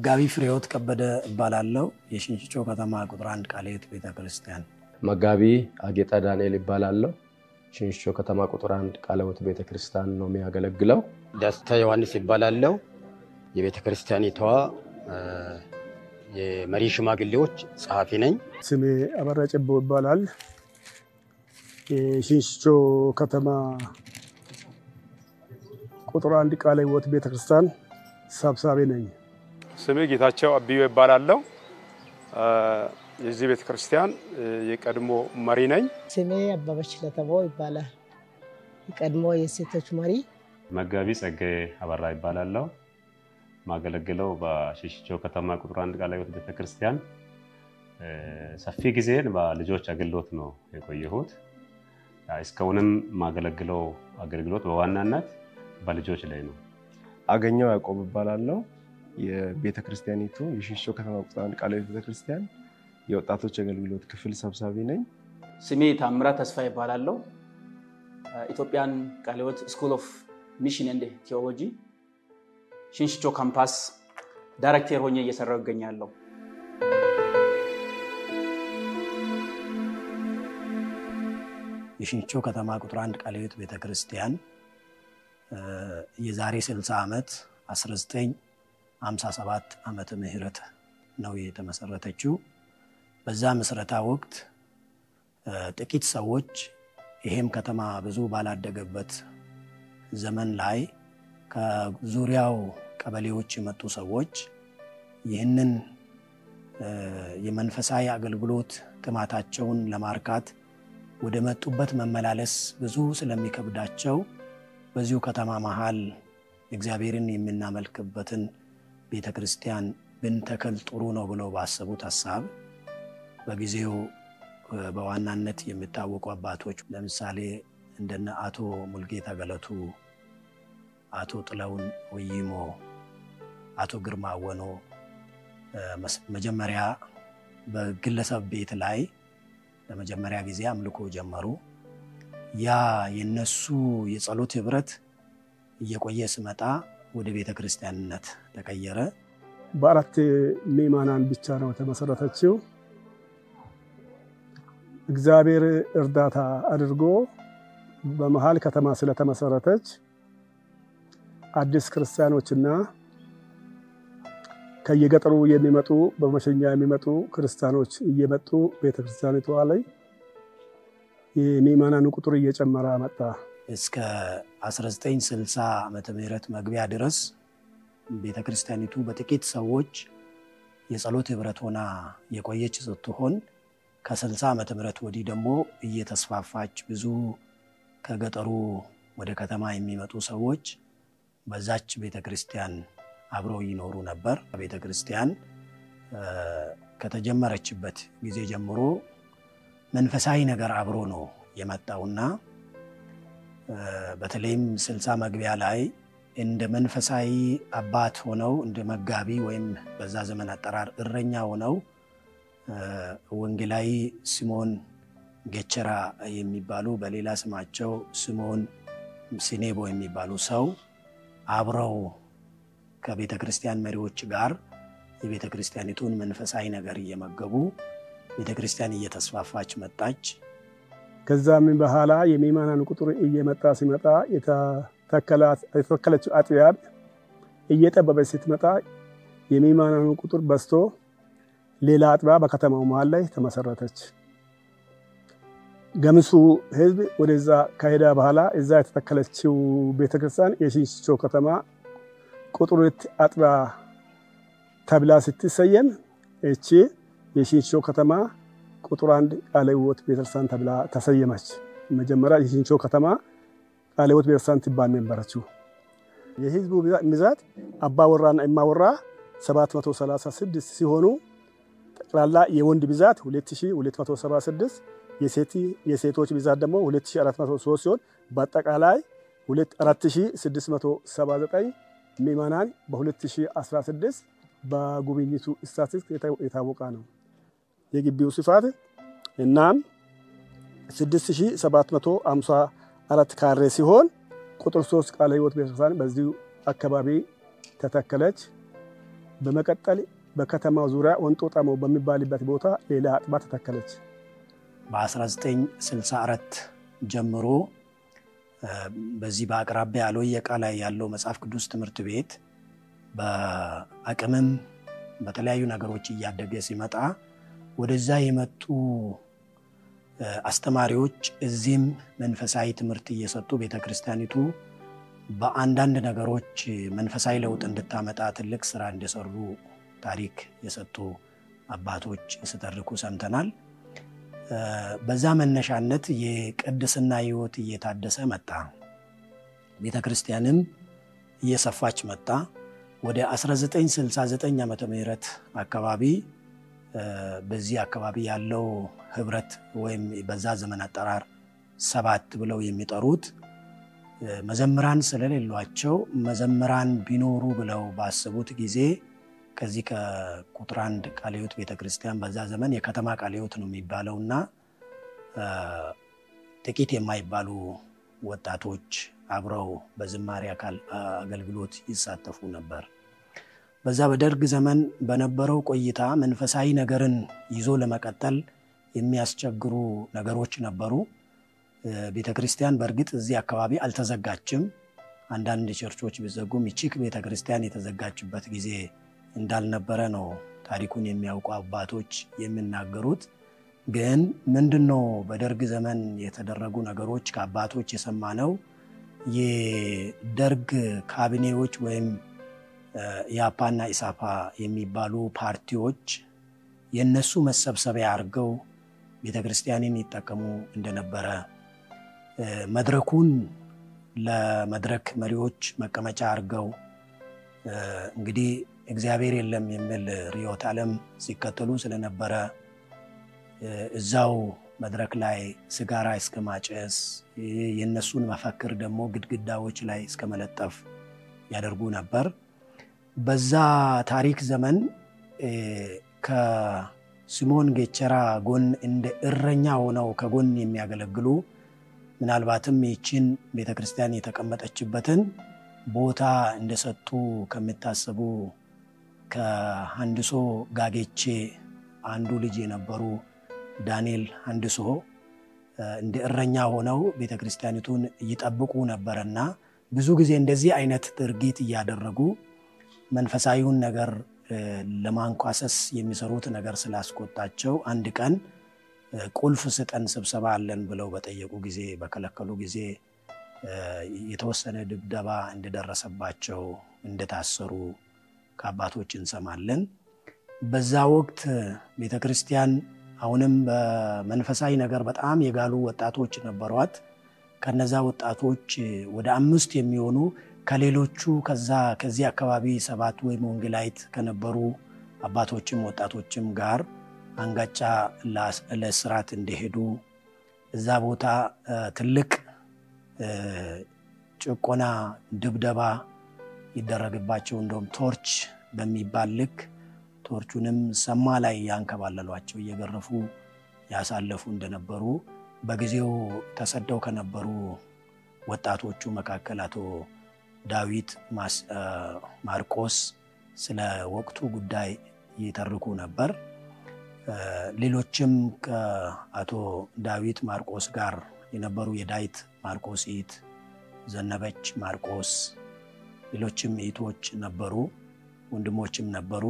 መጋቢ ፍሬዎት ከበደ እባላለሁ የሽንሽቾ ከተማ ቁጥር 1 ቃልዮት ቤተክርስቲያን መጋቢ አጌታ ዳንኤል እባላለሁ ሽንሽቾ ከተማ ቁጥር 1 ቃልዮት ቤተክርስቲያን ነው የሚያገለግለው ደስታ ዮሐንስ እባላለሁ የቤተክርስቲያኒቷ የመሪ ሽማግሌዎች ጸሐፊ ነኝ ስሜ አበራ ጨቦ ይባላል የሽንሽቾ ከተማ ቁጥር 1 ቃልዮት ቤተክርስቲያን ሰብሳቢ ነኝ ስሜ ጌታቸው አብዩ ይባላለሁ የዚህ ቤተክርስቲያን የቀድሞ መሪ ነኝ ስሜ አባበች ለተባው ይባላል የቀድሞ የሴቶች መሪ መጋቢ ጸጋዬ አበራ ይባላለሁ ማገለግለው በሽንሽቾ ከተማ ቁጥር 1 ቃልዮት ቤተክርስቲያን ሰፊ ጊዜን በልጆች አገልግሎት ነው የቆየሁት እስካሁንም ማገለግለው አገልግሎት በዋናነት በልጆች ላይ ነው አገኘው ያዕቆብ ይባላለሁ የቤተክርስቲያኒቱ የሽንሽቾ ከተማ ቁጥር 1 ቃልዮት ቤተክርስቲያን የወጣቶች አገልግሎት ክፍል ሰብሳቢ ነኝ ስሜ ታምራት ተስፋ ይባላለሁ ኢትዮጵያን ቃልዮት ስኩል ኦፍ ሚሽን ኤንድ ቴዎሎጂ ሽንሽቾ ካምፓስ ዳይሬክተር ሆኜ እየሰራሁ እገኛለሁ የሽንሽቾ ከተማ ቁጥር 1 ቃልዮት ቤተክርስቲያን የዛሬ 60 ዓመት 1957 ዓመተ ምህረት ነው የተመሰረተችው በዛ መስረታ ወቅት ጥቂት ሰዎች ይሄም ከተማ ብዙ ባላደገበት ዘመን ላይ ከዙሪያው ቀበሌዎች የመጡ ሰዎች ይህንን የመንፈሳዊ አገልግሎት ጥማታቸውን ለማርካት ወደ መጡበት መመላለስ ብዙ ስለሚከብዳቸው በዚሁ ከተማ መሃል እግዚአብሔርን የምናመልክበትን ቤተክርስቲያን ብንተከል ጥሩ ነው ብለው ባሰቡት ሐሳብ በጊዜው በዋናነት የሚታወቁ አባቶች ለምሳሌ እንደነ አቶ ሙልጌታ ገለቱ አቶ ጥላውን ወይሞ አቶ ግርማ ወኖ መጀመሪያ በግለሰብ ቤት ላይ ለመጀመሪያ ጊዜ አምልኮ ጀመሩ ያ የነሱ የጸሎት ህብረት እየቆየ ሲመጣ ወደ ቤተክርስቲያንነት ተቀየረ በአራት ምዕመናን ብቻ ነው ተመሰረተችው እግዚአብሔር እርዳታ አድርጎ በመሃል ከተማ ስለተመሰረተች አዲስ ክርስቲያኖችና ከየገጠሩ የሚመጡ በመሸኛ የሚመጡ ክርስቲያኖች እየመጡ ቤተክርስቲያኒቷ ላይ የምዕመናኑ ቁጥር እየጨመረ መጣ እስከ 1960 ዓመተ ምህረት መግቢያ ድረስ ቤተክርስቲያኒቱ በጥቂት ሰዎች የጸሎት ህብረት ሆና የቆየች ስትሆን ከ60 ዓመተ ምህረት ወዲህ ደግሞ እየተስፋፋች ብዙ ከገጠሩ ወደ ከተማ የሚመጡ ሰዎች በዛች ቤተክርስቲያን አብረው ይኖሩ ነበር ቤተክርስቲያን ከተጀመረችበት ጊዜ ጀምሮ መንፈሳዊ ነገር አብሮ ነው የመጣውና በተለይም 60 መግቢያ ላይ እንደ መንፈሳዊ አባት ሆነው እንደ መጋቢ ወይም በዛ ዘመን አጠራር እረኛ ሆነው ወንጌላዊ ሲሞን ጌቸራ የሚባሉ በሌላ ስማቸው ሲሞን ሲኔቦ የሚባሉ ሰው አብረው ከቤተክርስቲያን መሪዎች ጋር የቤተክርስቲያኒቱን መንፈሳዊ ነገር እየመገቡ ቤተክርስቲያን እየተስፋፋች መጣች ከዛም በኋላ የምዕመናን ቁጥር እየመጣ ሲመጣ የተተከለችው አጥቢያ እየጠበበች ስትመጣ የምዕመናን ቁጥር በዝቶ ሌላ አጥቢያ በከተማው መሃል ላይ ተመሰረተች ገምሱ ህዝብ ወደዛ ከሄዳ በኋላ እዛ የተተከለችው ቤተክርስቲያን የሽንሽቾ ከተማ ቁጥር 2 አጥቢያ ተብላ ስትሰየም እቺ የሽንሽቾ ከተማ ቁጥር 1 ቃልዮት ቤተክርስቲያን ተብላ ተሰየመች መጀመሪያ የሽንሽቾ ከተማ ቃልዮት ቤተክርስቲያን ትባል ነበረችው የህዝቡ ብዛት አባወራና እማወራ 736 ሲሆኑ ጠቅላላ የወንድ ብዛት 2276 የሴቶች ብዛት ደግሞ 2403 ሲሆን በአጠቃላይ 4679 ምዕመናን በ2016 በጉብኝቱ ስታቲስቲክስ የታወቀ ነው የግቢው ስፋት እናም 6754 ካሬ ሲሆን ቁጥር 3 ቃልዮት ቤተክርስቲያን በዚሁ አካባቢ ተተከለች በመቀጠል በከተማው ዙሪያ ወንጦጣሞ በሚባልበት ቦታ ሌላ አጥባ ተተከለች። በ1964 ጀምሮ በዚህ በአቅራቢያ አሎየቃ ላይ ያለው መጽሐፍ ቅዱስ ትምህርት ቤት በአቅምም በተለያዩ ነገሮች እያደገ ሲመጣ ወደዛ የመጡ አስተማሪዎች እዚህም መንፈሳዊ ትምህርት እየሰጡ ቤተክርስቲያኒቱ በአንዳንድ ነገሮች መንፈሳዊ ለውጥ እንድታመጣ ትልቅ ስራ እንደሰሩ ታሪክ የሰጡ አባቶች ሲተርኩ ሰምተናል። በዛ መነሻነት የቅድስና ህይወት እየታደሰ መጣ። ቤተክርስቲያንም እየሰፋች መጣ። ወደ 1969 ዓመተ ምህረት አካባቢ በዚህ አካባቢ ያለው ህብረት ወይም በዛ ዘመን አጠራር 7 ብለው የሚጠሩት መዘምራን ስለሌሏቸው መዘምራን ቢኖሩ ብለው ባሰቡት ጊዜ ከዚህ ከቁጥር 1 ቃለ ሕይወት ቤተክርስቲያን በዛ ዘመን የከተማ ቃለ ሕይወት ነው የሚባለውና ጥቂት የማይባሉ ወጣቶች አብረው በዝማሬ አገልግሎት ይሳተፉ ነበር። በዛ በደርግ ዘመን በነበረው ቆይታ መንፈሳዊ ነገርን ይዞ ለመቀጠል የሚያስቸግሩ ነገሮች ነበሩ። ቤተክርስቲያን በእርግጥ እዚህ አካባቢ አልተዘጋችም። አንዳንድ ቸርቾች ቢዘጉም ይቺክ ቤተክርስቲያን የተዘጋችበት ጊዜ እንዳልነበረ ነው ታሪኩን የሚያውቁ አባቶች የሚናገሩት። ግን ምንድነው በደርግ ዘመን የተደረጉ ነገሮች ከአባቶች የሰማነው የደርግ ካቢኔዎች ወይም ያፓና ኢሳፓ የሚባሉ ፓርቲዎች የነሱ መሰብሰቢያ አድርገው ቤተክርስቲያንን ይጠቀሙ እንደነበረ መድረኩን ለመድረክ መሪዎች መቀመጫ አድርገው እንግዲህ እግዚአብሔር የለም የሚል ርዕዮተ ዓለም ሲከተሉ ስለነበረ እዛው መድረክ ላይ ሲጋራ እስከ ማጨስ የነሱን መፈክር ደግሞ ግድግዳዎች ላይ እስከ መለጠፍ ያደርጉ ነበር። በዛ ታሪክ ዘመን ከሲሞን ጌቸራ ጎን እንደ እረኛ ሆነው ከጎን የሚያገለግሉ ምናልባትም ይቺን ቤተክርስቲያን የተቀመጠችበትን ቦታ እንደሰጡ ከመታሰቡ ከሃንድሶ ጋጌቼ አንዱ ልጅ የነበሩ ዳንኤል ሃንድሶ እንደ እረኛ ሆነው ቤተክርስቲያኒቱን ይጠብቁ ነበርና ብዙ ጊዜ እንደዚህ አይነት ድርጊት ያደረጉ መንፈሳዊውን ነገር ለማንኳሰስ የሚሰሩት ነገር ስላስቆጣቸው አንድ ቀን ቁልፍ ስጠን ስብሰባ አለን ብለው በጠየቁ ጊዜ በከለከሉ ጊዜ የተወሰነ ድብደባ እንደደረሰባቸው እንደታሰሩ ከአባቶች እንሰማለን። በዛ ወቅት ቤተክርስቲያን አሁንም በመንፈሳዊ ነገር በጣም የጋሉ ወጣቶች ነበሯት። ከነዛ ወጣቶች ወደ 5 የሚሆኑ ከሌሎቹ ከዚህ አካባቢ 7 ወይም ወንጌላይት ከነበሩ አባቶችም ወጣቶችም ጋር አንጋጫ ለስራት እንደሄዱ እዛ ቦታ ትልቅ ጭቆና ድብደባ ይደረግባቸው እንደውም ቶርች በሚባል ልክ ቶርቹንም ሰማ ላይ ያንከባለሏቸው እየገረፉ ያሳለፉ እንደነበሩ በጊዜው ተሰደው ከነበሩ ወጣቶቹ መካከል አቶ ዳዊት ማርቆስ ስለ ወቅቱ ጉዳይ ይተርኩ ነበር። ሌሎችም ከአቶ ዳዊት ማርቆስ ጋር የነበሩ የዳዊት ማርቆስ እህት ዘነበች ማርቆስ ሌሎችም እህቶች ነበሩ፣ ወንድሞችም ነበሩ።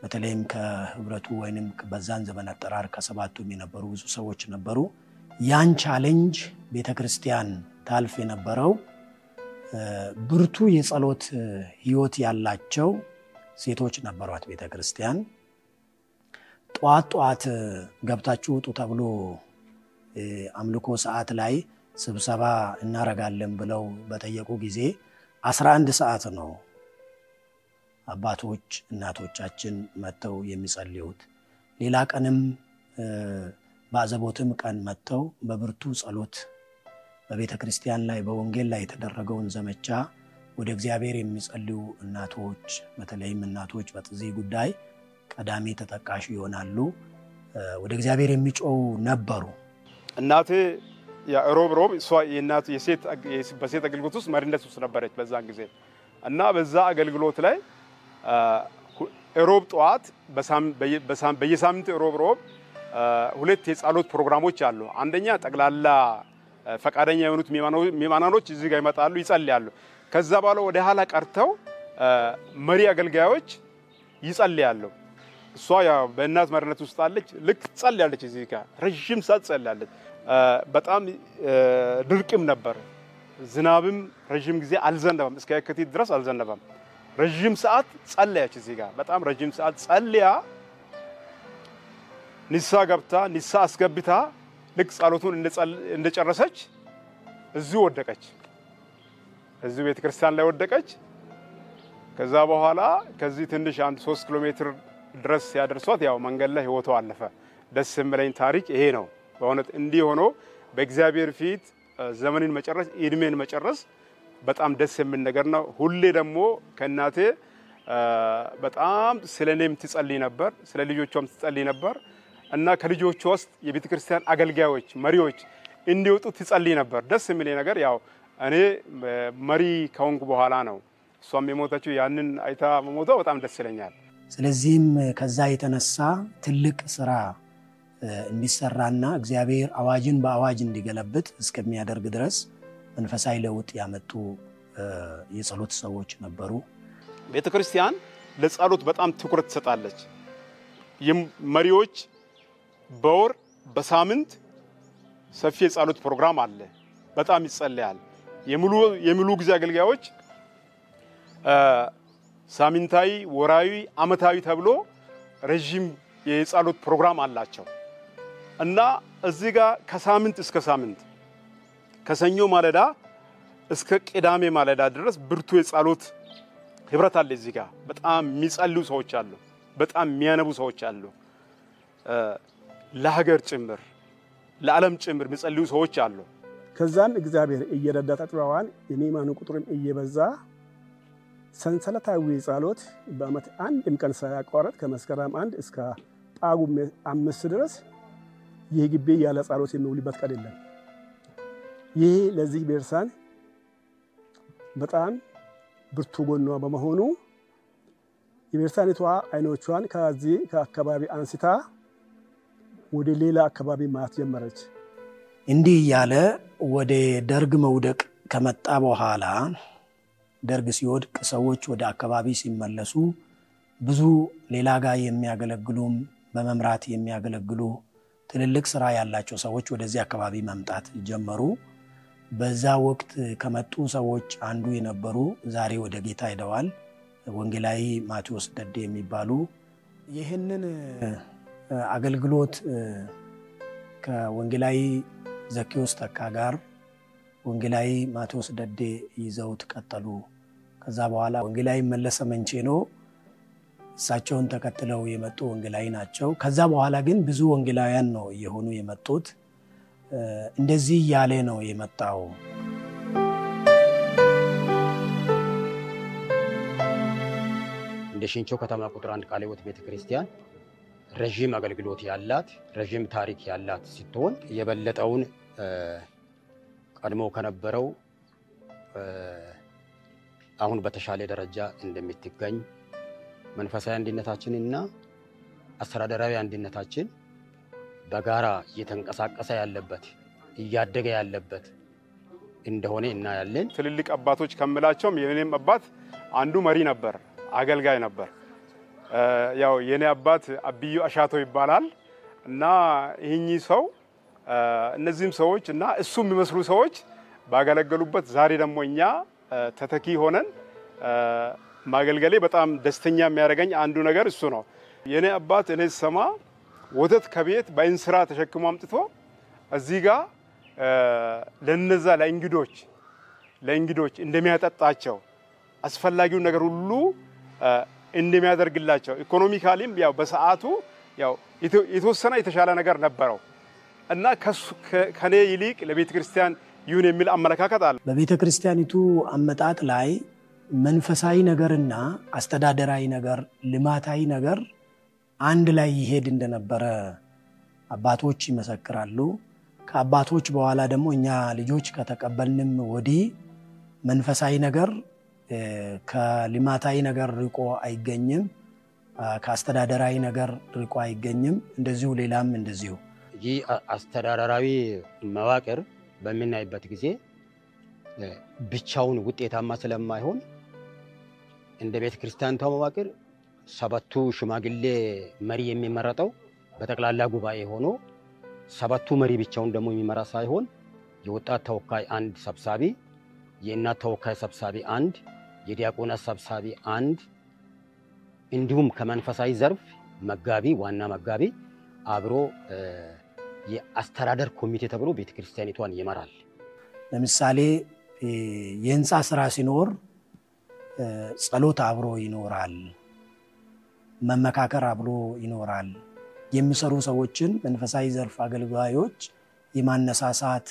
በተለይም ከህብረቱ ወይንም በዛን ዘመን አጠራር ከ7ቱም የነበሩ ብዙ ሰዎች ነበሩ። ያን ቻሌንጅ ቤተክርስቲያን ታልፍ የነበረው ብርቱ የጸሎት ህይወት ያላቸው ሴቶች ነበሯት። ቤተክርስቲያን ጧት ገብታችሁ ውጡ ተብሎ አምልኮ ሰዓት ላይ ስብሰባ እናረጋለን ብለው በጠየቁ ጊዜ 11 ሰዓት ነው አባቶች እናቶቻችን መተው የሚጸልዩት። ሌላ ቀንም ባዘቦትም ቀን መተው በብርቱ ጸሎት በቤተክርስቲያን ላይ በወንጌል ላይ የተደረገውን ዘመቻ ወደ እግዚአብሔር የሚጸልዩ እናቶች በተለይም እናቶች በዚህ ጉዳይ ቀዳሚ ተጠቃሽ ይሆናሉ። ወደ እግዚአብሔር የሚጮው ነበሩ። እናቴ ያ ሮብ እሷ የእናቱ በሴት አገልግሎት ውስጥ መሪነት ውስጥ ነበረች በዛን ጊዜ እና በዛ አገልግሎት ላይ ሮብ ጠዋት በየሳምንቱ ሮብ ሁለት የጸሎት ፕሮግራሞች አሉ። አንደኛ ጠቅላላ ፈቃደኛ የሆኑት ሚማናኖች እዚህ ጋር ይመጣሉ፣ ይጸልያሉ። ከዛ በኋላ ወደ ኋላ ቀርተው መሪ አገልጋዮች ይጸልያሉ። እሷ ያው በእናት መሪነት ውስጥ አለች። ልክ ጸልያለች፣ እዚህ ጋር ረጅም ሰዓት ጸልያለች። በጣም ድርቅም ነበር፣ ዝናብም ረጅም ጊዜ አልዘነበም፣ እስከ የካቲት ድረስ አልዘነበም። ረጅም ሰዓት ጸለያች። እዚህ ጋር በጣም ረጅም ሰዓት ጸልያ ንሳ ገብታ ንሳ አስገብታ ልክ ጸሎቱን እንደጨረሰች እዚሁ ወደቀች። እዚሁ ቤተክርስቲያን ላይ ወደቀች። ከዛ በኋላ ከዚህ ትንሽ 3 ኪሎ ሜትር ድረስ ሲያደርሷት ያው መንገድ ላይ ህይወቷ አለፈ። ደስ የሚለኝ ታሪክ ይሄ ነው። በእውነት እንዲህ ሆኖ በእግዚአብሔር ፊት ዘመንን መጨረስ እድሜን መጨረስ በጣም ደስ የሚል ነገር ነው። ሁሌ ደግሞ ከእናቴ በጣም ስለኔም ትጸልይ ነበር፣ ስለ ልጆቿም ትጸልይ ነበር እና ከልጆቿ ውስጥ የቤተክርስቲያን አገልጋዮች መሪዎች እንዲወጡ ትጸልይ ነበር። ደስ የሚል ነገር ያው እኔ መሪ ከሆንኩ በኋላ ነው እሷም የሞተችው። ያንን አይታ መሞቷ በጣም ደስ ይለኛል። ስለዚህም ከዛ የተነሳ ትልቅ ስራ እንዲሰራና እግዚአብሔር አዋጅን በአዋጅ እንዲገለብጥ እስከሚያደርግ ድረስ መንፈሳዊ ለውጥ ያመጡ የጸሎት ሰዎች ነበሩ። ቤተክርስቲያን ለጸሎት በጣም ትኩረት ትሰጣለች። መሪዎች በወር በሳምንት ሰፊ የጸሎት ፕሮግራም አለ፣ በጣም ይጸልያል። የሙሉ ጊዜ አገልጋዮች ሳምንታዊ፣ ወራዊ፣ አመታዊ ተብሎ ረጅም የጸሎት ፕሮግራም አላቸው እና እዚህ ጋር ከሳምንት እስከ ሳምንት ከሰኞ ማለዳ እስከ ቅዳሜ ማለዳ ድረስ ብርቱ የጸሎት ህብረት አለ። እዚህ ጋር በጣም የሚጸልዩ ሰዎች አሉ፣ በጣም የሚያነቡ ሰዎች አሉ። ለሀገር ጭምር ለዓለም ጭምር የሚጸልዩ ሰዎች አሉ። ከዛም እግዚአብሔር እየረዳት አጥባዋን የሚማኑ ቁጥርም እየበዛ ሰንሰለታዊ ጸሎት በአመት አንድም ቀን ሳያቋርጥ ከመስከረም 1 እስከ ጳጉሜ 5 ድረስ ይህ ግቢ ያለ ጸሎት የሚውልበት ቀን የለም። ይህ ለዚህ ቤተክርስቲያን በጣም ብርቱ ጎኗ በመሆኑ የቤተክርስቲያኒቷ አይኖቿን ከዚህ ከአካባቢ አንስታ ወደ ሌላ አካባቢ ማት ጀመረች። እንዲህ ያለ ወደ ደርግ መውደቅ ከመጣ በኋላ ደርግ ሲወድቅ ሰዎች ወደ አካባቢ ሲመለሱ ብዙ ሌላ ጋር የሚያገለግሉም በመምራት የሚያገለግሉ ትልልቅ ስራ ያላቸው ሰዎች ወደዚህ አካባቢ መምጣት ጀመሩ። በዛ ወቅት ከመጡ ሰዎች አንዱ የነበሩ ዛሬ ወደ ጌታ ሄደዋል ወንጌላዊ ማቴዎስ ደዴ የሚባሉ ይህንን አገልግሎት ከወንጌላዊ ዘኪዮስ ተካ ጋር ወንጌላዊ ማቴዎስ ደዴ ይዘውት ቀጠሉ። ከዛ በኋላ ወንጌላዊ መለሰ መንቼኖ እሳቸውን ተከትለው የመጡ ወንጌላዊ ናቸው። ከዛ በኋላ ግን ብዙ ወንጌላውያን ነው የሆኑ የመጡት። እንደዚህ ያለ ነው የመጣው። እንደ ሽንቾ ከተማ ቁጥር 1 ቃለ ሕይወት ቤተክርስቲያን ረጅም አገልግሎት ያላት ረጅም ታሪክ ያላት ስትሆን የበለጠውን ቀድሞ ከነበረው አሁን በተሻለ ደረጃ እንደምትገኝ መንፈሳዊ አንድነታችንና አስተዳደራዊ አንድነታችን በጋራ እየተንቀሳቀሰ ያለበት እያደገ ያለበት እንደሆነ እናያለን። ትልልቅ አባቶች ከመላቸው የኔም አባት አንዱ መሪ ነበር፣ አገልጋይ ነበር። ያው የኔ አባት አብዩ አሻቶ ይባላል እና ይህኚህ ሰው እነዚህም ሰዎች እና እሱ የሚመስሉ ሰዎች ባገለገሉበት ዛሬ ደግሞ እኛ ተተኪ ሆነን ማገልገሌ በጣም ደስተኛ የሚያደርገኝ አንዱ ነገር እሱ ነው። የኔ አባት እኔ ሰማ ወተት ከቤት በእንስራ ተሸክሞ አምጥቶ እዚህ ጋር ለነዛ ለእንግዶች እንደሚያጠጣቸው አስፈላጊው ነገር ሁሉ እንደሚያደርግላቸው ኢኮኖሚካሊም ያው በሰዓቱ ያው የተወሰነ የተሻለ ነገር ነበረው እና ከኔ ይልቅ ለቤተክርስቲያን ይሁን የሚል አመለካከት አለ። በቤተክርስቲያኒቱ አመጣጥ ላይ መንፈሳዊ ነገርና አስተዳደራዊ ነገር ልማታዊ ነገር አንድ ላይ ይሄድ እንደነበረ አባቶች ይመሰክራሉ። ከአባቶች በኋላ ደግሞ እኛ ልጆች ከተቀበልንም ወዲህ መንፈሳዊ ነገር ከልማታዊ ነገር ርቆ አይገኝም። ከአስተዳደራዊ ነገር ርቆ አይገኝም። እንደዚሁ ሌላም እንደዚሁ ይህ አስተዳደራዊ መዋቅር በሚናይበት ጊዜ ብቻውን ውጤታማ ስለማይሆን እንደ ቤተክርስቲያኒቷ መዋቅር ሰባቱ ሽማግሌ መሪ የሚመረጠው በጠቅላላ ጉባኤ ሆኖ ሰባቱ መሪ ብቻውን ደግሞ የሚመራ ሳይሆን የወጣት ተወካይ አንድ ሰብሳቢ፣ የእናት ተወካይ ሰብሳቢ አንድ፣ የዲያቆናት ሰብሳቢ አንድ እንዲሁም ከመንፈሳዊ ዘርፍ መጋቢ ዋና መጋቢ አብሮ የአስተዳደር ኮሚቴ ተብሎ ቤተክርስቲያኒቷን ይመራል። ለምሳሌ የህንፃ ስራ ሲኖር ጸሎት አብሮ ይኖራል፣ መመካከር አብሮ ይኖራል። የሚሰሩ ሰዎችን መንፈሳዊ ዘርፍ አገልጋዮች የማነሳሳት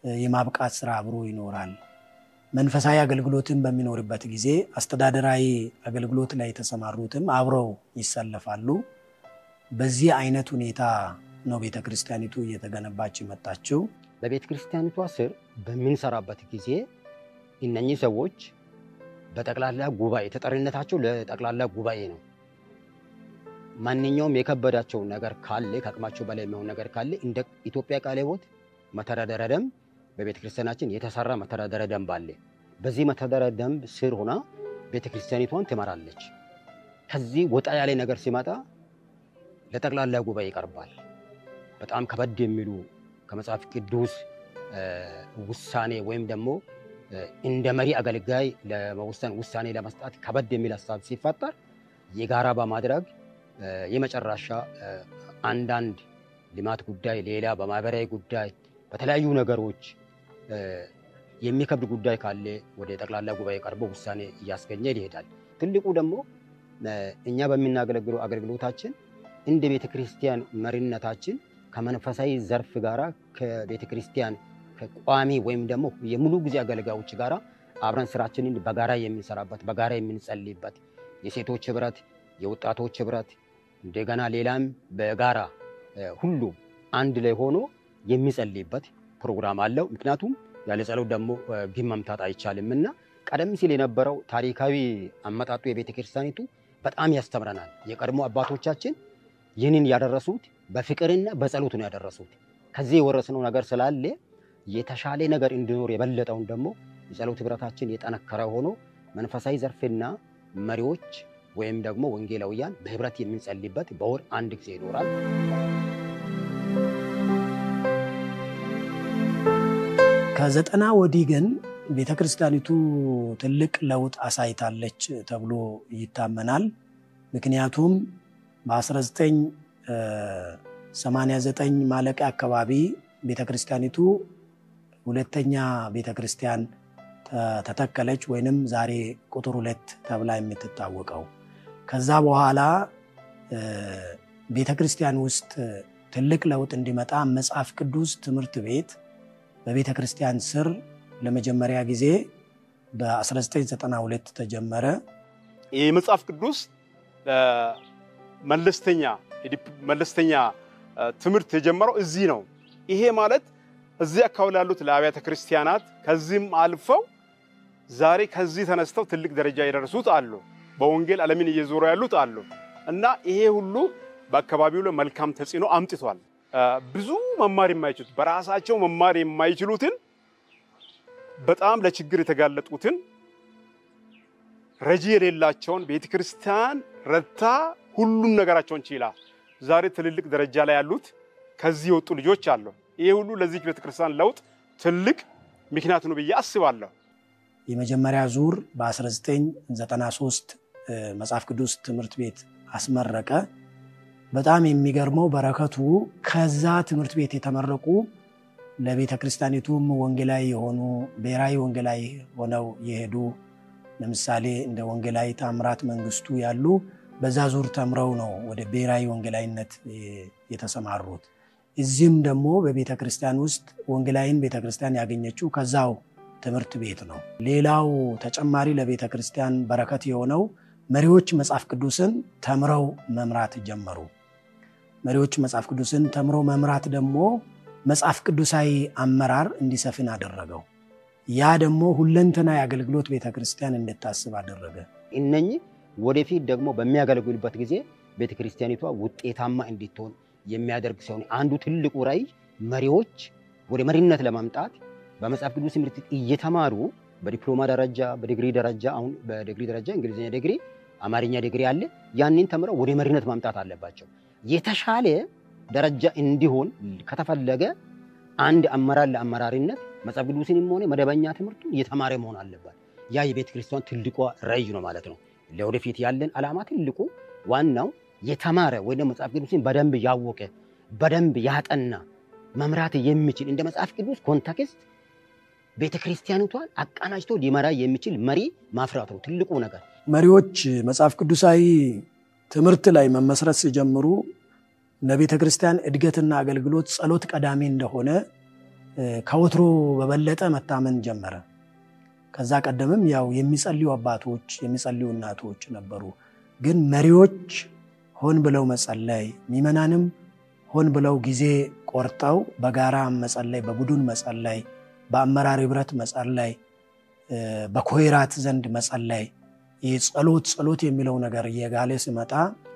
የማብቃት ስራ አብሮ ይኖራል። መንፈሳዊ አገልግሎትን በሚኖርበት ጊዜ አስተዳደራዊ አገልግሎት ላይ የተሰማሩትም አብረው ይሰለፋሉ። በዚህ አይነት ሁኔታ ነው ቤተክርስቲያኒቱ እየተገነባች መጣችው። በቤተክርስቲያኒቷ ስር በሚንሰራበት ጊዜ እነኚህ ሰዎች በጠቅላላ ጉባኤ ተጠሪነታቸው ለጠቅላላ ጉባኤ ነው። ማንኛውም የከበዳቸው ነገር ካለ ከአቅማቸው በላይ የሚሆን ነገር ካለ እንደ ኢትዮጵያ ቃለ ሕይወት መተዳደሪያ ደንብ በቤተክርስቲያናችን የተሰራ መተዳደሪያ ደንብ አለ። በዚህ መተዳደሪያ ደንብ ስር ሆና ቤተክርስቲያኒቷን ትመራለች። ከዚህ ወጣ ያለ ነገር ሲመጣ ለጠቅላላ ጉባኤ ይቀርባል። በጣም ከበድ የሚሉ ከመጽሐፍ ቅዱስ ውሳኔ ወይም ደግሞ እንደ መሪ አገልጋይ ለመወሰን ውሳኔ ለመስጠት ከበድ የሚል ሐሳብ ሲፈጠር የጋራ በማድረግ የመጨረሻ አንዳንድ ልማት ጉዳይ ሌላ በማህበራዊ ጉዳይ በተለያዩ ነገሮች የሚከብድ ጉዳይ ካለ ወደ ጠቅላላ ጉባኤ ቀርቦ ውሳኔ እያስገኘ ይሄዳል። ትልቁ ደግሞ እኛ በሚናገለግለው አገልግሎታችን እንደ ቤተክርስቲያን መሪነታችን ከመንፈሳዊ ዘርፍ ጋራ ከቤተክርስቲያን ከቋሚ ወይም ደግሞ የሙሉ ጊዜ አገልጋዮች ጋራ አብረን ስራችንን በጋራ የምንሰራበት በጋራ የምንጸልይበት የሴቶች ህብረት፣ የወጣቶች ህብረት እንደገና ሌላም በጋራ ሁሉ አንድ ላይ ሆኖ የሚጸልይበት ፕሮግራም አለው። ምክንያቱም ያለ ጸሎት ደግሞ ግብ መምታት አይቻልምና ቀደም ሲል የነበረው ታሪካዊ አመጣጡ የቤተክርስቲያኒቱ በጣም ያስተምረናል። የቀድሞ አባቶቻችን ይህንን ያደረሱት በፍቅርና በጸሎት ነው ያደረሱት። ከዚህ የወረስነው ነገር ስላለ የተሻለ ነገር እንዲኖር የበለጠውን ደግሞ የጸሎት ህብረታችን የጠነከረ ሆኖ መንፈሳዊ ዘርፍና መሪዎች ወይም ደግሞ ወንጌላውያን በህብረት የምንጸልይበት በወር አንድ ጊዜ ይኖራል። ከዘጠና ወዲህ ግን ቤተክርስቲያኒቱ ትልቅ ለውጥ አሳይታለች ተብሎ ይታመናል። ምክንያቱም በ1989 ማለቂያ አካባቢ ቤተክርስቲያኒቱ ሁለተኛ ቤተክርስቲያን ተተከለች ወይንም ዛሬ ቁጥር 2 ተብላ የምትታወቀው። ከዛ በኋላ ቤተክርስቲያን ውስጥ ትልቅ ለውጥ እንዲመጣ መጽሐፍ ቅዱስ ትምህርት ቤት በቤተክርስቲያን ስር ለመጀመሪያ ጊዜ በ1992 ተጀመረ። ይህ መጽሐፍ ቅዱስ መለስተኛ ትምህርት የጀመረው እዚህ ነው። ይሄ ማለት እዚህ አካባቢ ያሉት ለአብያተ ክርስቲያናት ከዚህም አልፈው ዛሬ ከዚህ ተነስተው ትልቅ ደረጃ የደረሱት አሉ። በወንጌል ዓለምን እየዞሩ ያሉት አሉ እና ይሄ ሁሉ በአካባቢው ላይ መልካም ተጽዕኖ አምጥቷል። ብዙ መማር የማይችሉት በራሳቸው መማር የማይችሉትን በጣም ለችግር የተጋለጡትን ረጂ የሌላቸውን ቤተክርስቲያን ረታ ሁሉም ነገራቸውን ችላ ዛሬ ትልልቅ ደረጃ ላይ ያሉት ከዚህ የወጡ ልጆች አሉ። ይሄ ሁሉ ለዚህ ቤተክርስቲያን ለውጥ ትልቅ ምክንያት ነው ብዬ አስባለሁ። የመጀመሪያ ዙር በ1993 መጽሐፍ ቅዱስ ትምህርት ቤት አስመረቀ። በጣም የሚገርመው በረከቱ ከዛ ትምህርት ቤት የተመረቁ ለቤተክርስቲያኒቱም ወንጌላዊ የሆኑ ብሔራዊ ወንጌላዊ ሆነው የሄዱ ለምሳሌ እንደ ወንጌላዊ ታምራት መንግስቱ ያሉ በዛ ዙር ተምረው ነው ወደ ብሔራዊ ወንጌላዊነት የተሰማሩት። እዚህም ደግሞ በቤተክርስቲያን ውስጥ ወንጌላዊን ቤተክርስቲያን ያገኘችው ከዛው ትምህርት ቤት ነው። ሌላው ተጨማሪ ለቤተክርስቲያን በረከት የሆነው መሪዎች መጽሐፍ ቅዱስን ተምረው መምራት ጀመሩ። መሪዎች መጽሐፍ ቅዱስን ተምረው መምራት ደግሞ መጽሐፍ ቅዱሳዊ አመራር እንዲሰፍን አደረገው። ያ ደግሞ ሁለንተናዊ አገልግሎት ቤተክርስቲያን እንድታስብ አደረገ። እነኚህ ወደፊት ደግሞ በሚያገለግሉበት ጊዜ ቤተክርስቲያኒቷ ውጤታማ እንድትሆን የሚያደርግ ሲሆን አንዱ ትልቁ ራዕይ መሪዎች ወደ መሪነት ለማምጣት በመጽሐፍ ቅዱስ ትምህርት እየተማሩ በዲፕሎማ ደረጃ በዲግሪ ደረጃ አሁን በዲግሪ ደረጃ እንግሊዝኛ ዲግሪ አማርኛ ዲግሪ አለ ያንን ተምረው ወደ መሪነት ማምጣት አለባቸው የተሻለ ደረጃ እንዲሆን ከተፈለገ አንድ አመራር ለአመራሪነት መጽሐፍ ቅዱስንም ሆነ መደበኛ ትምህርቱ የተማረ መሆን አለበት ያ የቤተክርስቲያን ትልቁ ራዕይ ነው ማለት ነው ለወደፊት ያለን ዓላማ ትልቁ ዋናው የተማረ ወይ ደግሞ መጽሐፍ ቅዱስን በደንብ ያወቀ በደንብ ያጠና መምራት የሚችል እንደ መጽሐፍ ቅዱስ ኮንቴክስት ቤተክርስቲያኒቷን አቃናጅቶ ሊመራ የሚችል መሪ ማፍራት ነው ትልቁ ነገር መሪዎች መጽሐፍ ቅዱሳዊ ትምህርት ላይ መመስረት ሲጀምሩ ለቤተክርስቲያን እድገትና አገልግሎት ጸሎት ቀዳሚ እንደሆነ ከወትሮ በበለጠ መታመን ጀመረ ከዛ ቀደምም ያው የሚጸልዩ አባቶች የሚጸልዩ እናቶች ነበሩ ግን መሪዎች ሆን ብለው መጸለይ ሚመናንም ሆን ብለው ጊዜ ቆርጠው በጋራ መጸለይ በቡድን መጸለይ በአመራር ህብረት መጸለይ በኮይራት ዘንድ መጸለይ ጸሎት የሚለው ነገር እየጋለ ሲመጣ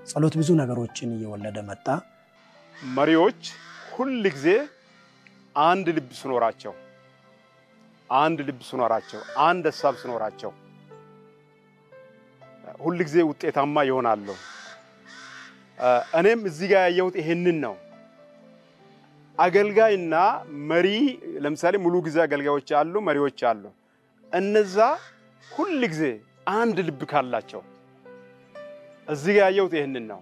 ጸሎት ብዙ ነገሮችን እየወለደ መጣ መሪዎች ሁሉ ጊዜ አንድ ልብ ሲኖራቸው አንድ ሐሳብ ሲኖራቸው ሁሉ ጊዜ ውጤታማ ይሆናሉ እኔም እዚህ ጋር ያየሁት ይሄንን ነው አገልጋይና መሪ ለምሳሌ ሙሉ ጊዜ አገልጋዮች አሉ መሪዎች አሉ እነዛ ሁሉ ጊዜ አንድ ልብ ካላቸው እዚህ ጋር ያየሁት ይሄንን ነው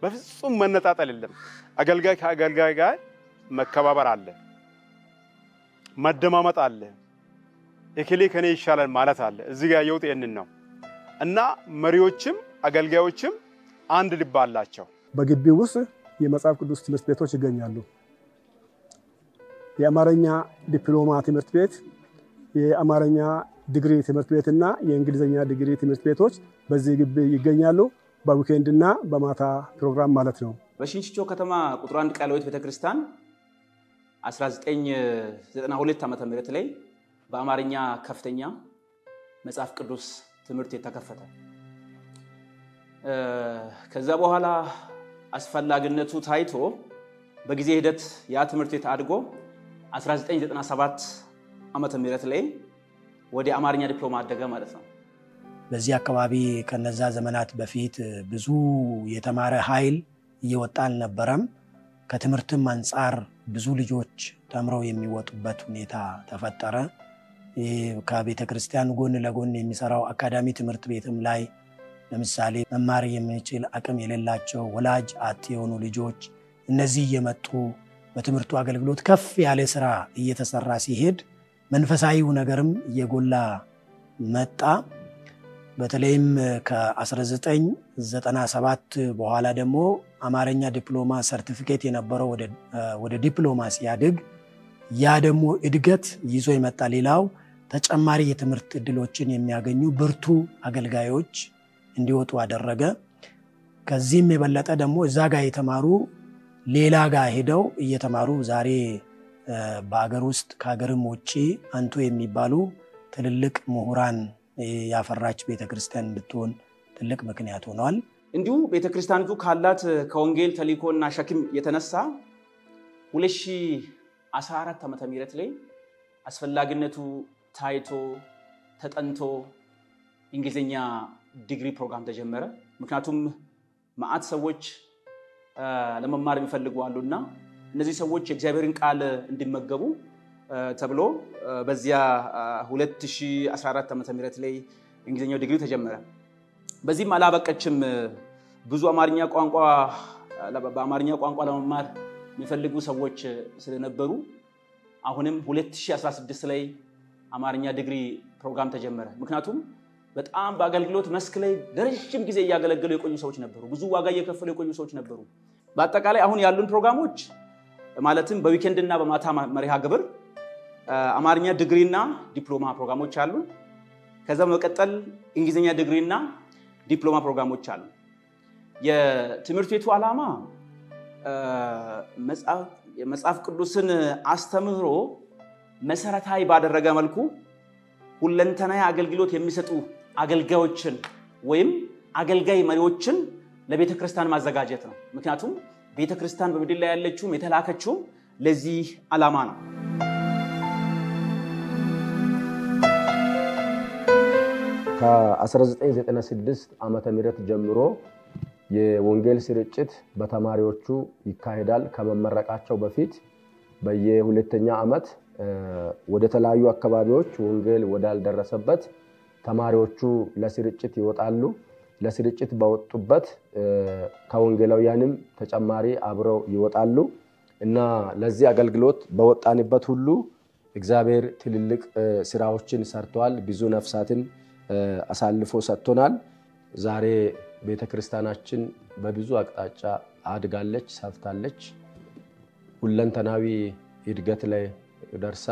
በፍጹም መነጣጠል የለም አገልጋይ ከአገልጋይ ጋር መከባበር አለ መደማመጥ አለ እከሌ ከኔ ይሻላል ማለት አለ እዚህ ጋር ያየሁት ይሄንን ነው እና መሪዎችም አገልጋዮችም አንድ ልብ አላቸው በግቢው ውስጥ የመጽሐፍ ቅዱስ ትምህርት ቤቶች ይገኛሉ የአማርኛ ዲፕሎማ ትምህርት ቤት የአማርኛ ዲግሪ ትምህርት ቤትና የእንግሊዝኛ ዲግሪ ትምህርት ቤቶች በዚህ ግቢ ይገኛሉ በዊኬንድና በማታ ፕሮግራም ማለት ነው በሽንሽቾ ከተማ ቁጥር 1 ቃለ ሕይወት ቤተክርስቲያን 1992 ዓመተ ምህረት ላይ በአማርኛ ከፍተኛ መጽሐፍ ቅዱስ ትምህርት የተከፈተ ከዛ በኋላ አስፈላጊነቱ ታይቶ በጊዜ ሂደት ያ ትምህርት ቤት አድጎ 1997 ዓመተ ምህረት ላይ ወደ አማርኛ ዲፕሎማ አደገ ማለት ነው በዚህ አካባቢ ከነዛ ዘመናት በፊት ብዙ የተማረ ኃይል እየወጣል ነበርም ከትምህርትም አንፃር ብዙ ልጆች ተምረው የሚወጡበት ሁኔታ ተፈጠረ ከቤተክርስቲያን ጎን ለጎን የሚሰራው አካዳሚ ትምህርት ቤትም ላይ ለምሳሌ መማር የሚችል አቅም የሌላቸው ወላጅ አጥ የሆኑ ልጆች እነዚህ እየመጡ በትምህርቱ አገልግሎት ከፍ ያለ ስራ እየተሰራ ሲሄድ መንፈሳዊው ነገርም እየጎላ መጣ በተለይም ከ1997 በኋላ ደግሞ አማርኛ ዲፕሎማ ሰርቲፊኬት የነበረው ወደ ዲፕሎማ ሲያድግ ያ ደግሞ እድገት ይዞ ይመጣ ሌላው ተጨማሪ የትምህርት ዕድሎችን የሚያገኙ ብርቱ አገልጋዮች እንዲወጡ አደረገ ከዚህም የበለጠ ደግሞ እዛ ጋር የተማሩ ሌላ ጋር ሄደው እየተማሩ ዛሬ በአገር ውስጥ ከሀገርም ውጪ አንቱ የሚባሉ ትልልቅ ምሁራን ያፈራች ቤተክርስቲያን እንድትሆን ትልቅ ምክንያት ሆኗል እንዲሁ ቤተክርስቲያኒቱ ካላት ከወንጌል ተልእኮና ሸክም የተነሳ 2014 ዓመተ ምህረት ላይ አስፈላጊነቱ ታይቶ ተጠንቶ እንግሊዝኛ ዲግሪ ፕሮግራም ተጀመረ ምክንያቱም ማአት ሰዎች ለመማር የሚፈልጉ አሉና እነዚህ ሰዎች የእግዚአብሔርን ቃል እንዲመገቡ ተብሎ በዚያ 2014 ዓመተ ምህረት ላይ እንግሊዝኛው ዲግሪ ተጀመረ በዚህም አላበቀችም ብዙ በአማርኛ ቋንቋ ለመማር የሚፈልጉ ሰዎች ስለነበሩ አሁንም 2016 ላይ አማርኛ ዲግሪ ፕሮግራም ተጀመረ ምክንያቱም በጣም በአገልግሎት መስክ ላይ ለረጅም ጊዜ ያገለገሉ የቆዩ ሰዎች ነበሩ ብዙ ዋጋ እየከፈሉ የቆዩ ሰዎች ነበሩ በአጠቃላይ አሁን ያሉን ፕሮግራሞች ማለትም በዊኬንድና በማታ መሪሃ ግብር አማርኛ ዲግሪና ዲፕሎማ ፕሮግራሞች አሉ ከዛ በመቀጠል እንግሊዝኛ ዲግሪና ዲፕሎማ ፕሮግራሞች አሉ የትምህርት ቤቱ ዓላማ መጽሐፍ ቅዱስን አስተምህሮ መሰረታዊ ባደረገ መልኩ ሁለንተናዊ አገልግሎት የሚሰጡ አገልጋዮችን ወይም አገልጋይ መሪዎችን ለቤተ ክርስቲያን ማዘጋጀት ነው። ምክንያቱም ቤተ ክርስቲያን በምድር ላይ ያለችው የተላከችው ለዚህ ዓላማ ነው። ከ1996 ዓመተ ምህረት ጀምሮ የወንጌል ስርጭት በተማሪዎቹ ይካሄዳል። ከመመረቃቸው በፊት በየሁለተኛ ዓመት ወደ ተለያዩ አካባቢዎች ወንጌል ወዳልደረሰበት ተማሪዎቹ ለስርጭት ይወጣሉ። ለስርጭት በወጡበት ከወንጌላውያንም ተጨማሪ አብረው ይወጣሉ እና ለዚህ አገልግሎት በወጣንበት ሁሉ እግዚአብሔር ትልልቅ ስራዎችን ሰርቷል። ብዙ ነፍሳትን አሳልፎ ሰጥቶናል። ዛሬ ቤተክርስቲያናችን በብዙ አቅጣጫ አድጋለች፣ ሰፍታለች። ሁለንተናዊ እድገት ላይ ደርሳ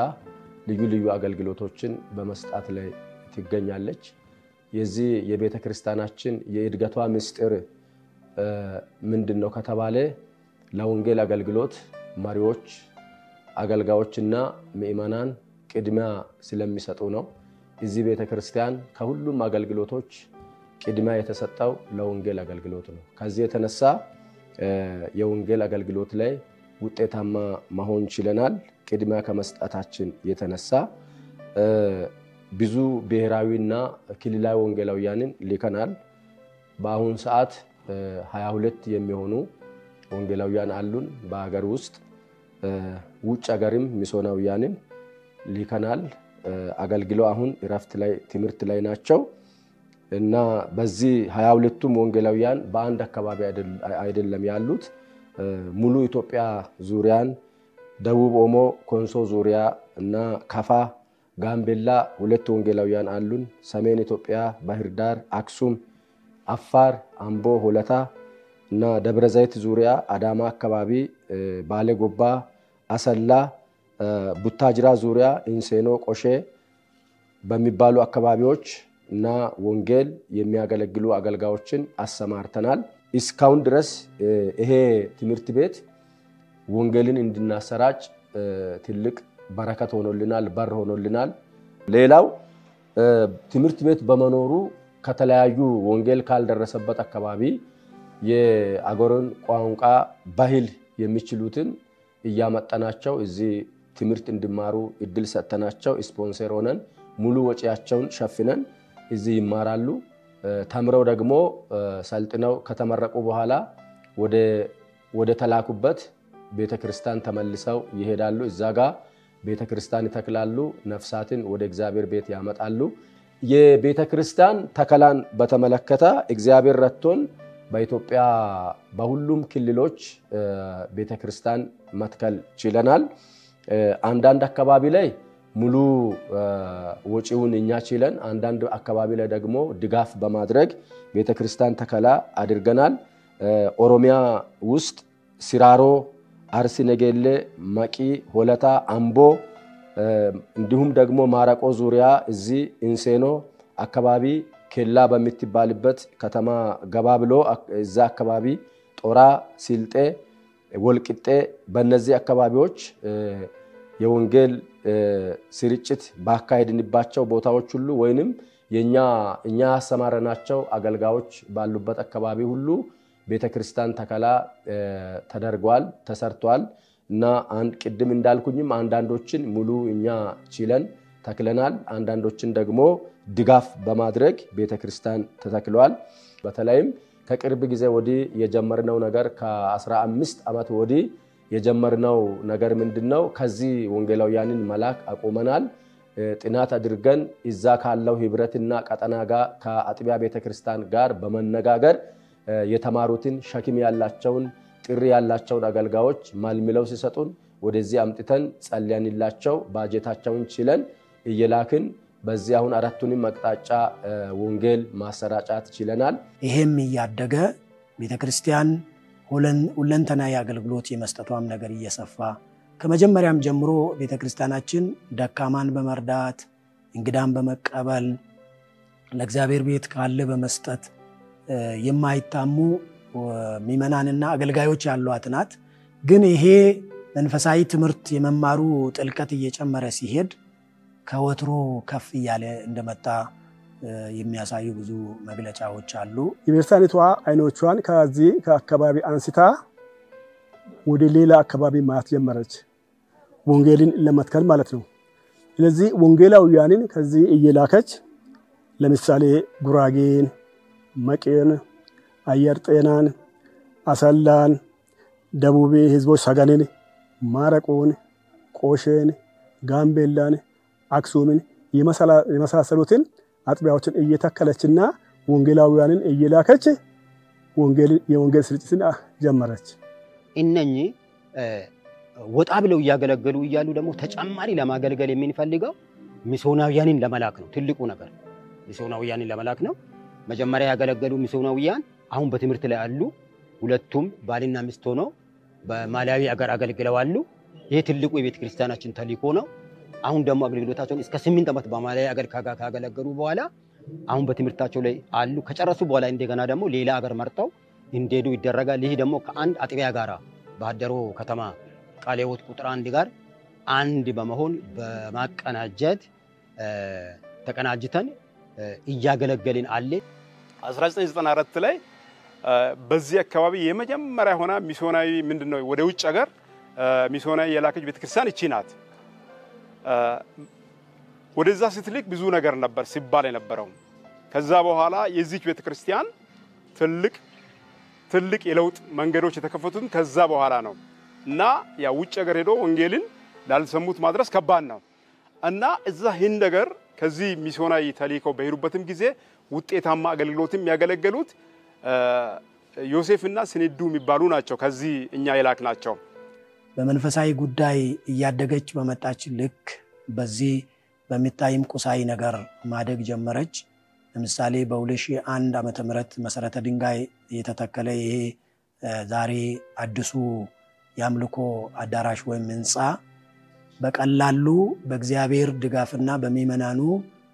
ልዩ ልዩ አገልግሎቶችን በመስጣት ላይ ትገኛለች። የዚህ የቤተክርስቲያናችን የእድገቷ ምስጢር ምንድነው ከተባለ ለወንጌል አገልግሎት መሪዎች፣ አገልጋዮችና ምእመናን ቅድሚያ ስለሚሰጡ ነው። እዚህ ቤተክርስቲያን ከሁሉም አገልግሎቶች ቅድሚያ የተሰጠው ለወንጌል አገልግሎት ነው። ከዚህ የተነሳ የወንጌል አገልግሎት ላይ ውጤታማ መሆን ችለናል። ቅድሚያ ከመስጠታችን የተነሳ ብዙ ብሔራዊና ክልላዊ ወንጌላውያንን ልከናል። በአሁን ሰዓት 22 የሚሆኑ ወንጌላውያን አሉን በአገር ውስጥ። ውጭ ሀገርም ሚስዮናውያንን ልከናል። አገልግለው አሁን እረፍት ላይ ትምህርት ላይ ናቸው እና በዚህ 22ቱም ወንጌላውያን በአንድ አካባቢ አይደለም ያሉት። ሙሉ ኢትዮጵያ ዙሪያን፣ ደቡብ ኦሞ፣ ኮንሶ ዙሪያ እና ካፋ፣ ጋምቤላ 2 ወንጌላውያን አሉን። ሰሜን ኢትዮጵያ ባህር ዳር፣ አክሱም፣ አፋር፣ አምቦ፣ ሆለታ እና ደብረ ዘይት ዙሪያ፣ አዳማ አካባቢ፣ ባሌ ጎባ፣ አሰላ፣ ቡታጅራ ዙሪያ፣ ኢንሴኖ፣ ቆሼ በሚባሉ አካባቢዎች እና ወንጌል የሚያገለግሉ አገልጋዮችን አሰማርተናል። እስካሁን ድረስ ይሄ ትምህርት ቤት ወንጌልን እንድናሰራጭ ትልቅ በረከት ሆኖልናል፣ በር ሆኖልናል። ሌላው ትምህርት ቤት በመኖሩ ከተለያዩ ወንጌል ካልደረሰበት አካባቢ የአገሩን ቋንቋ ባህል የሚችሉትን እያመጣናቸው እዚህ ትምህርት እንዲማሩ እድል ሰጥተናቸው ስፖንሰር ሆነን ሙሉ ወጪያቸውን ሸፍነን እዚህ ይማራሉ። ተምረው ደግሞ ሰልጥነው ከተመረቁ በኋላ ወደ ተላኩበት ቤተክርስቲያን ተመልሰው ይሄዳሉ። እዛ ጋር ቤተክርስቲያን ይተክላሉ፣ ነፍሳትን ወደ እግዚአብሔር ቤት ያመጣሉ። የቤተክርስቲያን ተከላን በተመለከተ እግዚአብሔር ረድቶን በኢትዮጵያ በሁሉም ክልሎች ቤተክርስቲያን መትከል ችለናል። አንዳንድ አካባቢ ላይ ሙሉ ወጪውን እኛ ችለን፣ አንዳንድ አካባቢ ላይ ደግሞ ድጋፍ በማድረግ ቤተክርስቲያን ተከላ አድርገናል። ኦሮሚያ ውስጥ ሲራሮ፣ አርሲ ነገሌ፣ መቂ፣ ሆለታ፣ አምቦ እንዲሁም ደግሞ ማረቆ ዙሪያ እዚህ ኢንሴኖ አካባቢ ኬላ በሚትባልበት ከተማ ገባ ብሎ እዛ አካባቢ ጦራ፣ ሲልጤ፣ ወልቂጤ በእነዚህ አካባቢዎች የወንጌል ስርጭት ባካሄድንባቸው ቦታዎች ሁሉ ወይንም እኛ ያሰማረናቸው አገልጋዮች ባሉበት አካባቢ ሁሉ ቤተክርስቲያን ተከላ ተደርጓል፣ ተሰርቷል እና ቅድም እንዳልኩኝም አንዳንዶችን ሙሉ እኛ ችለን ተክለናል። አንዳንዶችን ደግሞ ድጋፍ በማድረግ ቤተክርስቲያን ተተክሏል። በተለይም ከቅርብ ጊዜ ወዲህ የጀመርነው ነገር ከ15 ዓመት ወዲህ የጀመርነው ነገር ምንድነው? ከዚህ ወንጌላውያንን መላክ አቆመናል። ጥናት አድርገን እዛ ካለው ህብረትና ቀጠና ጋር ከአጥቢያ ቤተክርስቲያን ጋር በመነጋገር የተማሩትን ሸክም ያላቸውን ጥሪ ያላቸውን አገልጋዮች ማልምለው ሲሰጡን ወደዚህ አምጥተን ጸልያንላቸው ባጀታቸውን ችለን እየላክን በዚህ አሁን አራቱንም አቅጣጫ ወንጌል ማሰራጫት ችለናል። ይሄም እያደገ ቤተክርስቲያን ሁለንተናዊ አገልግሎት የመስጠቷም ነገር እየሰፋ ከመጀመሪያም ጀምሮ ቤተክርስቲያናችን ደካማን በመርዳት እንግዳን በመቀበል ለእግዚአብሔር ቤት ካለ በመስጠት የማይታሙ ምእመናንና አገልጋዮች ያሏት ናት። ግን ይሄ መንፈሳዊ ትምህርት የመማሩ ጥልቀት እየጨመረ ሲሄድ ከወትሮ ከፍ እያለ እንደመጣ የሚያሳዩ ብዙ መግለጫዎች አሉ። የቤተክርስቲያኒቷ አይኖቿን ከዚህ ከአካባቢ አንስታ ወደ ሌላ አካባቢ ማየት ጀመረች፣ ወንጌልን ለመትከል ማለት ነው። ስለዚህ ወንጌላውያንን ከዚህ እየላከች ለምሳሌ ጉራጌን፣ መቄን፣ አየር ጤናን፣ አሰላን፣ ደቡቤ ህዝቦች ሰገንን፣ ማረቆን፣ ቆሼን፣ ጋምቤላን፣ አክሱምን የመሳሰሉትን አጥቢያዎችን እየተከለችና ወንጌላውያንን እየላከች የወንጌል ስርጭትን ጀመረች። እነኚህ ወጣ ብለው እያገለገሉ እያሉ ደግሞ ተጨማሪ ለማገልገል የሚፈልገው ሚስዮናውያንን ለመላክ ነው። ትልቁ ነገር ሚስዮናውያንን ለመላክ ነው። መጀመሪያ ያገለገሉ ሚስዮናውያን አሁን በትምህርት ላይ አሉ። ሁለቱም ባልና ሚስት ሆነው በማላዊ አገር አገልግለዋል። ይሄ ትልቁ የቤተ ክርስቲያናችን ተልእኮ ነው። አሁን ደግሞ አገልግሎታቸውን እስከ 8 ዓመት በማላዊ አገር ካገለገሉ በኋላ አሁን በትምህርታቸው ላይ አሉ። ከጨረሱ በኋላ እንደገና ደግሞ ሌላ አገር መርጠው እንዲሄዱ ይደረጋል። ይሄ ደግሞ ከአንድ አጥቢያ ጋራ በአደሮ ከተማ ቃለ ሕይወት ቁጥር 1 ጋር አንድ በመሆን በማቀናጀት ተቀናጅተን እያገለገልን አለ። 1994 ላይ በዚህ አካባቢ የመጀመሪያ ሆና ሚስዮናዊ ምንድነው ወደ ውጭ ሀገር ሚስዮናዊ የላከች ቤተክርስቲያን እቺ ናት። ወደዛ ስትልክ ብዙ ነገር ነበር ሲባል የነበረው። ከዛ በኋላ የዚች ቤተክርስቲያን ትልቅ የለውጥ መንገዶች የተከፈቱት ከዛ በኋላ ነው እና ያ ውጭ ሀገር ሄዶ ወንጌልን ላልሰሙት ማድረስ ከባድ ነው እና እዛ ይህን ነገር ከዚህ ሚስዮናዊ ተልእኮ በሄዱበትም ጊዜ ውጤታማ አገልግሎትም ያገለገሉት ዮሴፍና ስንዱ የሚባሉ ናቸው። ከዚህ እኛ የላክናቸው በመንፈሳዊ ጉዳይ እያደገች በመጣች ልክ በዚህ በሚታይም ቁሳዊ ነገር ማደግ ጀመረች። ለምሳሌ በ2001 ዓመተ ምህረት መሰረተ ድንጋይ የተተከለ ይሄ ዛሬ አዲሱ ያምልኮ አዳራሽ ወይም ህንጻ በቀላሉ በእግዚአብሔር ድጋፍና በሚመናኑ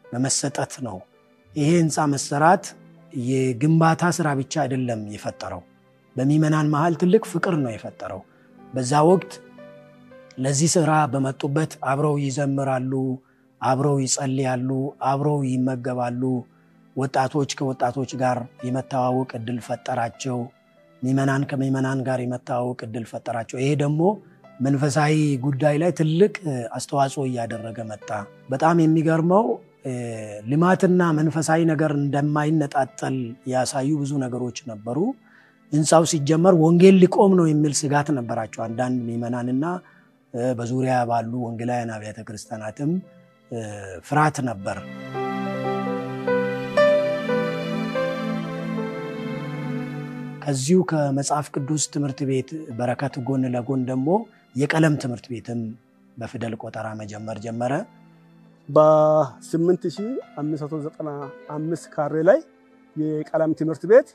በመሰጠት ነው። ይሄ ህንጻ መሰራት የግንባታ ስራ ብቻ አይደለም የፈጠረው፣ በሚመናን መሃል ትልቅ ፍቅር ነው የፈጠረው። በዛ ወቅት ለዚህ ስራ በመጡበት አብረው ይዘምራሉ፣ አብረው ይጸልያሉ፣ አብረው ይመገባሉ። ወጣቶች ከወጣቶች ጋር የመተዋወቅ እድል ፈጠራቸው። ሚመናን ከሚመናን ጋር የመተዋወቅ እድል ፈጠራቸው። ይሄ ደግሞ መንፈሳዊ ጉዳይ ላይ ትልቅ አስተዋጽኦ እያደረገ መጣ። በጣም የሚገርመው ልማትና መንፈሳዊ ነገር እንደማይነጣጠል ያሳዩ ብዙ ነገሮች ነበሩ። ህንጻው ሲጀመር ወንጌል ሊቆም ነው የሚል ስጋት ነበራቸው አንዳንድ ሚመናንና በዙሪያ ባሉ ወንጌላውያን አብያተ ክርስቲያናትም ፍርሃት ነበር። ከዚሁ ከመጽሐፍ ቅዱስ ትምህርት ቤት በረከት ጎን ለጎን ደግሞ የቀለም ትምህርት ቤትም በፊደል ቆጠራ መጀመር ጀመረ። በ8595 ካሬ ላይ የቀለም ትምህርት ቤት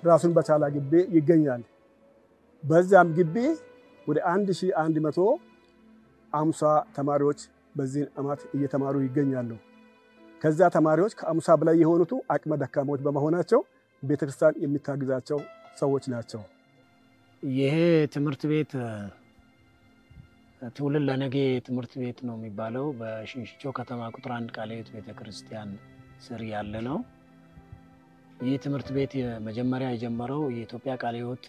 ራሱን በቻለ ግቢ ይገኛል። በዛም ግቢ ወደ 1150 ተማሪዎች በዚህ ዓመት እየተማሩ ይገኛሉ። ከዛ ተማሪዎች ከ50 በላይ የሆኑት አቅመ ደካሞች በመሆናቸው ቤተክርስቲያን የሚታግዛቸው ሰዎች ናቸው። ይሄ ትምህርት ቤት ትውልድ ለነገ ትምህርት ቤት ነው የሚባለው። በሽንሽቾ ከተማ ቁጥር 1 ቃለ ሕይወት ቤተክርስቲያን ስር ያለ ነው። ይህ ትምህርት ቤት መጀመሪያ የጀመረው የኢትዮጵያ ቃለ ሕይወት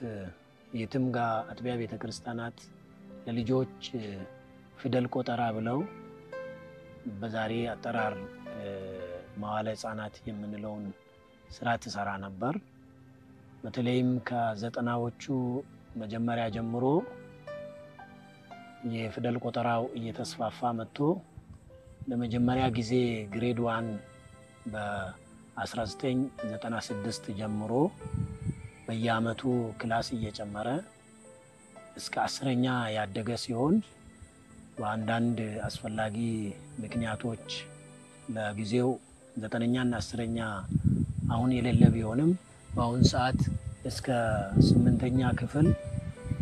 የትምጋ አጥቢያ ቤተክርስቲያናት ለልጆች ፊደል ቆጠራ ብለው በዛሬ አጠራር መዋዕለ ሕፃናት የምንለውን ስራ ትሰራ ነበር። በተለይም ከ90ዎቹ መጀመሪያ ጀምሮ የፊደል ቆጠራው እየተስፋፋ መጥቶ ለመጀመሪያ ጊዜ ግሬድ 1 በ1996 ጀምሮ በየአመቱ ክላስ እየጨመረ እስከ 10ኛ ያደገ ሲሆን በአንዳንድ አስፈላጊ ምክንያቶች ለጊዜው 9ኛና 10ኛ አሁን የሌለ ቢሆንም በአሁን ሰዓት እስከ 8ኛ ክፍል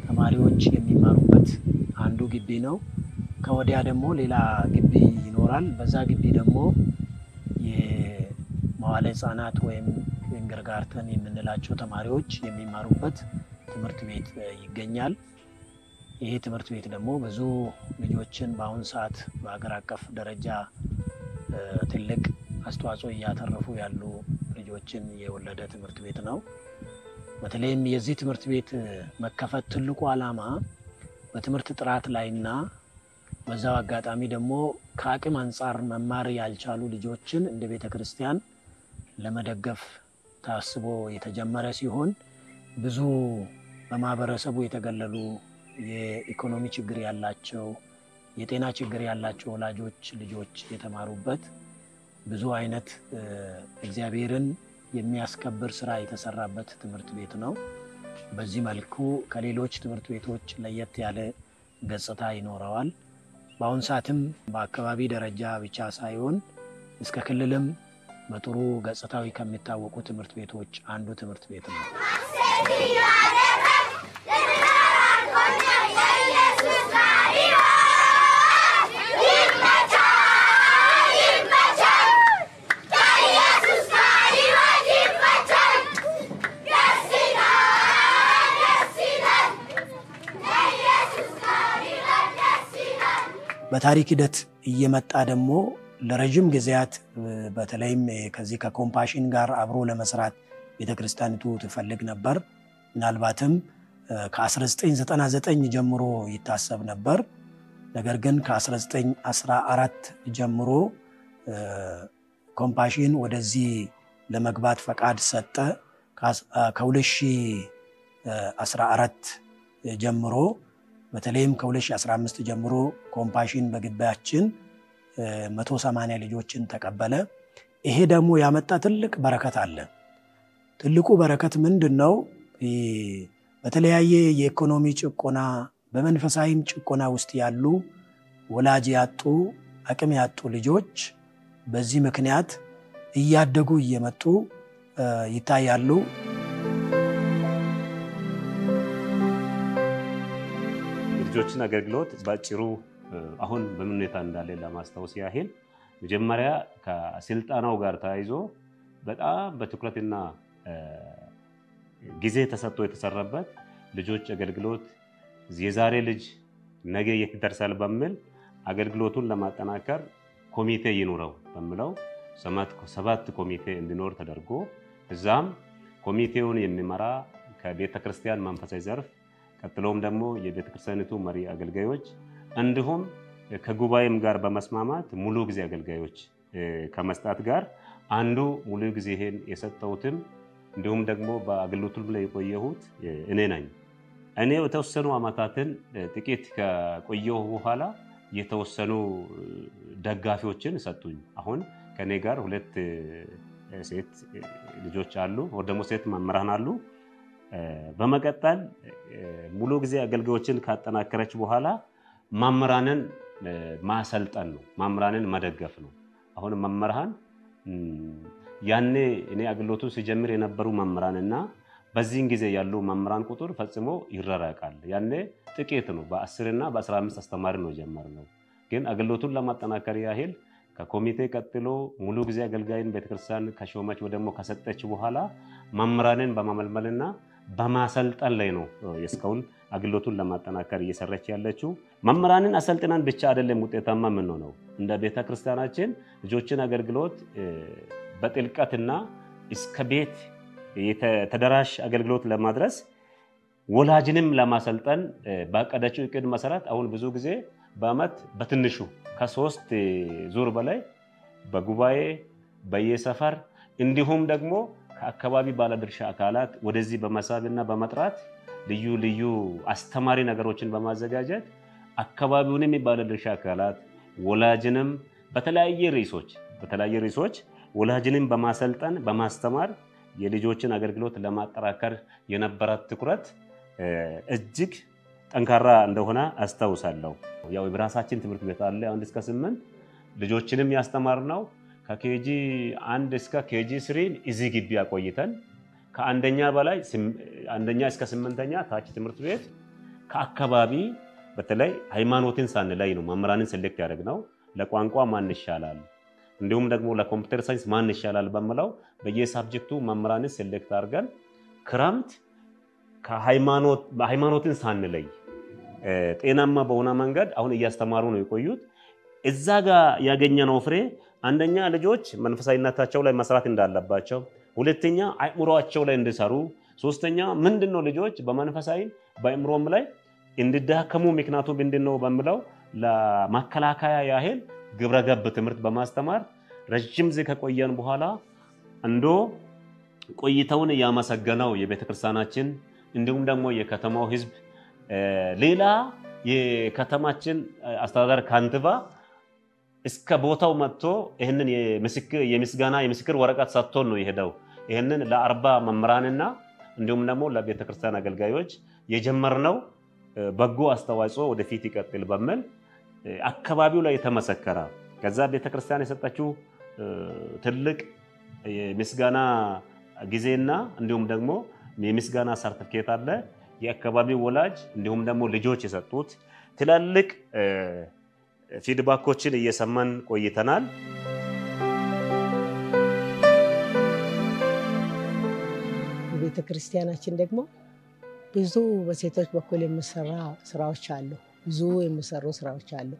ተማሪዎች የሚማሩበት አንዱ ግቢ ነው። ከወዲያ ደግሞ ሌላ ግቢ ይኖራል። በዛ ግቢ ደግሞ የመዋዕለ ሕፃናት ወይም ኪንደርጋርተን የምንላቸው ተማሪዎች የሚማሩበት ትምህርት ቤት ይገኛል። ይሄ ትምህርት ቤት ደግሞ ብዙ ልጆችን በአሁን ሰዓት በአገር አቀፍ ደረጃ ትልቅ አስተዋጽኦ እያተረፉ ያሉ ልጆችን የወለደ ትምህርት ቤት ነው። በተለይም የዚህ ትምህርት ቤት መከፈት ትልቁ ዓላማ በትምህርት ጥራት ላይና በዛው አጋጣሚ ደግሞ ከአቅም አንጻር መማር ያልቻሉ ልጆችን እንደ ቤተክርስቲያን ለመደገፍ ታስቦ የተጀመረ ሲሆን ብዙ በማህበረሰቡ የተገለሉ የኢኮኖሚ ችግር ያላቸው የጤና ችግር ያላቸው ወላጆች ልጆች የተማሩበት ብዙ አይነት እግዚአብሔርን የሚያስከብር ስራ የተሰራበት ትምህርት ቤት ነው። በዚህ መልኩ ከሌሎች ትምህርት ቤቶች ለየት ያለ ገጽታ ይኖረዋል። በአሁን ሰዓትም በአካባቢ ደረጃ ብቻ ሳይሆን እስከ ክልልም በጥሩ ገጽታዊ ከሚታወቁ ትምህርት ቤቶች አንዱ ትምህርት ቤት ነው። በታሪክ ሂደት እየመጣ ደግሞ ለረጅም ጊዜያት በተለይም ከዚህ ከኮምፓሽን ጋር አብሮ ለመስራት ቤተክርስቲያኒቱ ትፈልግ ነበር። ምናልባትም ከ1999 ጀምሮ ይታሰብ ነበር። ነገር ግን ከ1914 ጀምሮ ኮምፓሽን ወደዚህ ለመግባት ፈቃድ ሰጠ። ከ2014 ጀምሮ በተለይም ከ2015 ጀምሮ ኮምፓሽን በግቢያችን 180 ልጆችን ተቀበለ። ይሄ ደግሞ ያመጣ ትልቅ በረከት አለ። ትልቁ በረከት ምንድነው? በተለያየ የኢኮኖሚ ጭቆና በመንፈሳዊም ጭቆና ውስጥ ያሉ ወላጅ ያጡ አቅም ያጡ ልጆች በዚህ ምክንያት እያደጉ እየመጡ ይታያሉ። ልጆችን አገልግሎት ባጭሩ አሁን በምን ሁኔታ እንዳለ ለማስታወስ ያህል መጀመሪያ ከስልጣናው ጋር ተያይዞ በጣም በትኩረትና ጊዜ ተሰጥቶ የተሰራበት ልጆች አገልግሎት የዛሬ ልጅ ነገ የት ይደርሳል በሚል አገልግሎቱን ለማጠናከር ኮሚቴ ይኖረው በሚለው ሰባት ኮሚቴ እንዲኖር ተደርጎ እዛም ኮሚቴውን የሚመራ ከቤተክርስቲያን መንፈሳዊ ዘርፍ ቀጥሎም ደግሞ የቤተክርስቲያኒቱ መሪ አገልጋዮች እንዲሁም ከጉባኤም ጋር በመስማማት ሙሉ ጊዜ አገልጋዮች ከመስጣት ጋር አንዱ ሙሉ ጊዜ ይሄን የሰጠውትም እንዲሁም ደግሞ በአገልግሎቱ ላይ የቆየሁት እኔ ነኝ። እኔ የተወሰኑ አመታትን ጥቂት ከቆየሁ በኋላ የተወሰኑ ደጋፊዎችን ሰጡኝ። አሁን ከኔ ጋር ሁለት ሴት ልጆች አሉ፣ ወይ ደግሞ ሴት መምህራን አሉ። በመቀጠል ሙሉ ጊዜ አገልጋዮችን ካጠናከረች በኋላ መምህራንን ማሰልጠን ነው፣ መምህራንን መደገፍ ነው። አሁን መምህራን ያኔ እኔ አገልግሎቱን ሲጀምር የነበሩ መምህራንና በዚህን ጊዜ ያሉ መምህራን ቁጥር ፈጽሞ ይራራቃል። ያኔ ጥቂት ነው፣ በ10 እና በ15 አስተማሪ ነው ጀመርነው። ግን አገልግሎቱን ለማጠናከር ያህል ከኮሚቴ ቀጥሎ ሙሉ ጊዜ አገልጋይን ቤተክርስቲያን ከሾመች ወይ ደግሞ ከሰጠች በኋላ መምህራንን በማመልመልና በማሰልጠን ላይ ነው እስካሁን አገልግሎቱን ለማጠናከር እየሰራች ያለችው። መምህራንን አሰልጥናን ብቻ አይደለም ውጤታማ ምን ነው እንደ ቤተክርስቲያናችን ልጆችን አገልግሎት በጥልቀትና እስከ ቤት የተደራሽ አገልግሎት ለማድረስ ወላጅንም ለማሰልጠን ባቀደችው እቅድ መሰረት አሁን ብዙ ጊዜ በአመት በትንሹ ከ3 ዙር በላይ በጉባኤ በየሰፈር እንዲሁም ደግሞ ከአካባቢ ባለድርሻ አካላት ወደዚህ በመሳብና በመጥራት ልዩ ልዩ አስተማሪ ነገሮችን በማዘጋጀት አካባቢውንም ባለድርሻ አካላት ወላጅንም በተለያየ ርዕሶች ወላጅንም በማሰልጠን በማስተማር የልጆችን አገልግሎት ለማጠናከር የነበራት ትኩረት እጅግ ጠንካራ እንደሆነ አስተውሳለሁ። ያው የራሳችን ትምህርት ቤት አለ 1 እስከ 8 ልጆችንም ያስተማርነው ከኬጂ 1 እስከ ኬጂ 3 እዚህ ግቢ አቆይተን ከአንደኛ በላይ አንደኛ እስከ 8ኛ ታች ትምህርት ቤት ከአካባቢ በተለይ ሃይማኖትን ሳንለይ ነው መምህራንን ሴሌክት ያደረግነው። ለቋንቋ ማን ይሻላል እንዲሁም ደግሞ ለኮምፒውተር ሳይንስ ማን ይሻላል በመላው በየሳብጀክቱ መምህራንን ሴሌክት አድርገን ክረምት ከሃይማኖትን ሳንለይ ጤናማ በሆነ መንገድ አሁን እያስተማሩ ነው የቆዩት። እዛ ጋር ያገኘነው ፍሬ አንደኛ ልጆች መንፈሳዊነታቸው ላይ መስራት እንዳለባቸው፣ ሁለተኛ አእምሮአቸው ላይ እንዲሰሩ፣ ሶስተኛ ምንድነው ልጆች በመንፈሳዊ በአእምሮም ላይ እንዲዳከሙ ምክንያቱ ምንድነው በሚለው ለማከላከያ ያህል ግብረገብ ትምህርት በማስተማር ረጅም ጊዜ ከቆየን በኋላ እንዶ ቆይተውን ያመሰገነው የቤተክርስቲያናችን እንዲሁም ደግሞ የከተማው ህዝብ ሌላ የከተማችን አስተዳደር ካንትባ እስከ ቦታው መጥቶ ይሄንን የምስክር ወረቀት ሰጥቶን ነው የሄደው። ይሄንን ለ40 መምህራንና እንዲሁም ደግሞ ለቤተክርስቲያን አገልጋዮች የጀመርነው በጎ አስተዋጽኦ ወደፊት ይቀጥል በመል አካባቢው ላይ የተመሰከረ ከዛ ቤተክርስቲያን የሰጠችው ትልቅ የምስጋና ጊዜና እንዲሁም ደግሞ የምስጋና ሰርቲፊኬት አለ። የአካባቢው ወላጅ እንዲሁም ደግሞ ልጆች የሰጡት ትላልቅ ፊድባኮችን እየሰማን ቆይተናል። ቤተክርስቲያናችን ደግሞ ብዙ በሴቶች በኩል የሚሰራ ስራዎች አሉ። ብዙ የሚሰሩ ስራዎች አሉ።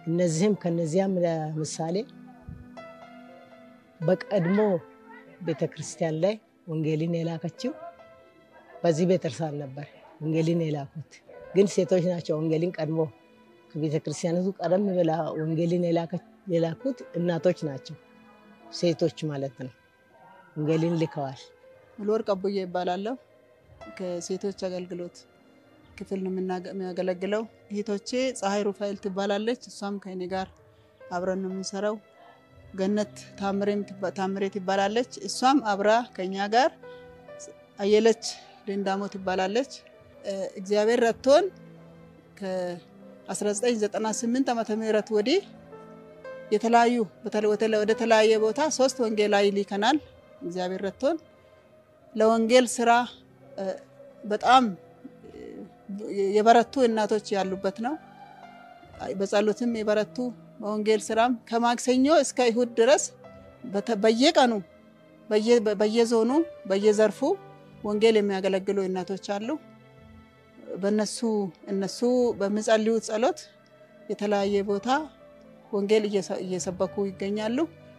እነዚህም ከነዚያም ለምሳሌ በቀድሞ ቤተክርስቲያን ላይ ወንጌልን የላከችው በዚህ ቤተክርስቲያን ነበር። ወንጌልን የላኩት ግን ሴቶች ናቸው። ወንጌልን ቀድሞ ከቤተክርስቲያኑ ቀደም ብላ ወንጌልን የላኩት እናቶች ናቸው። ሴቶች ማለት ነው። ወንጌልን ልከዋል። ሙሉወርቅ አቡዬ ይባላለሁ። ከሴቶች አገልግሎት ክፍል ነው የሚያገለግለው። እህቶቼ ፀሐይ ሩፋኤል ትባላለች። እሷም ከኔ ጋር አብረን ነው የምንሰራው። ገነት ታምሬ ትባላለች። እሷም አብራ ከኛ ጋር አየለች ደንዳሞ ትባላለች። እግዚአብሔር ረድቶን ከ1998 ዓመተ ምህረት ወዲህ የተለያዩ ወደ ተለያየ ቦታ 3 ወንጌላዊ ልከናል። እግዚአብሔር ረድቶን ለወንጌል ስራ በጣም የበረቱ እናቶች ያሉበት ነው። በጸሎትም የበረቱ በወንጌል ስራም ከማክሰኞ እስከ እሁድ ድረስ በየቀኑ በየዞኑ በየዘርፉ ወንጌል የሚያገለግሉ እናቶች አሉ። እነሱ በሚጸልዩት ጸሎት የተለያየ ቦታ ወንጌል እየሰበኩ ይገኛሉ።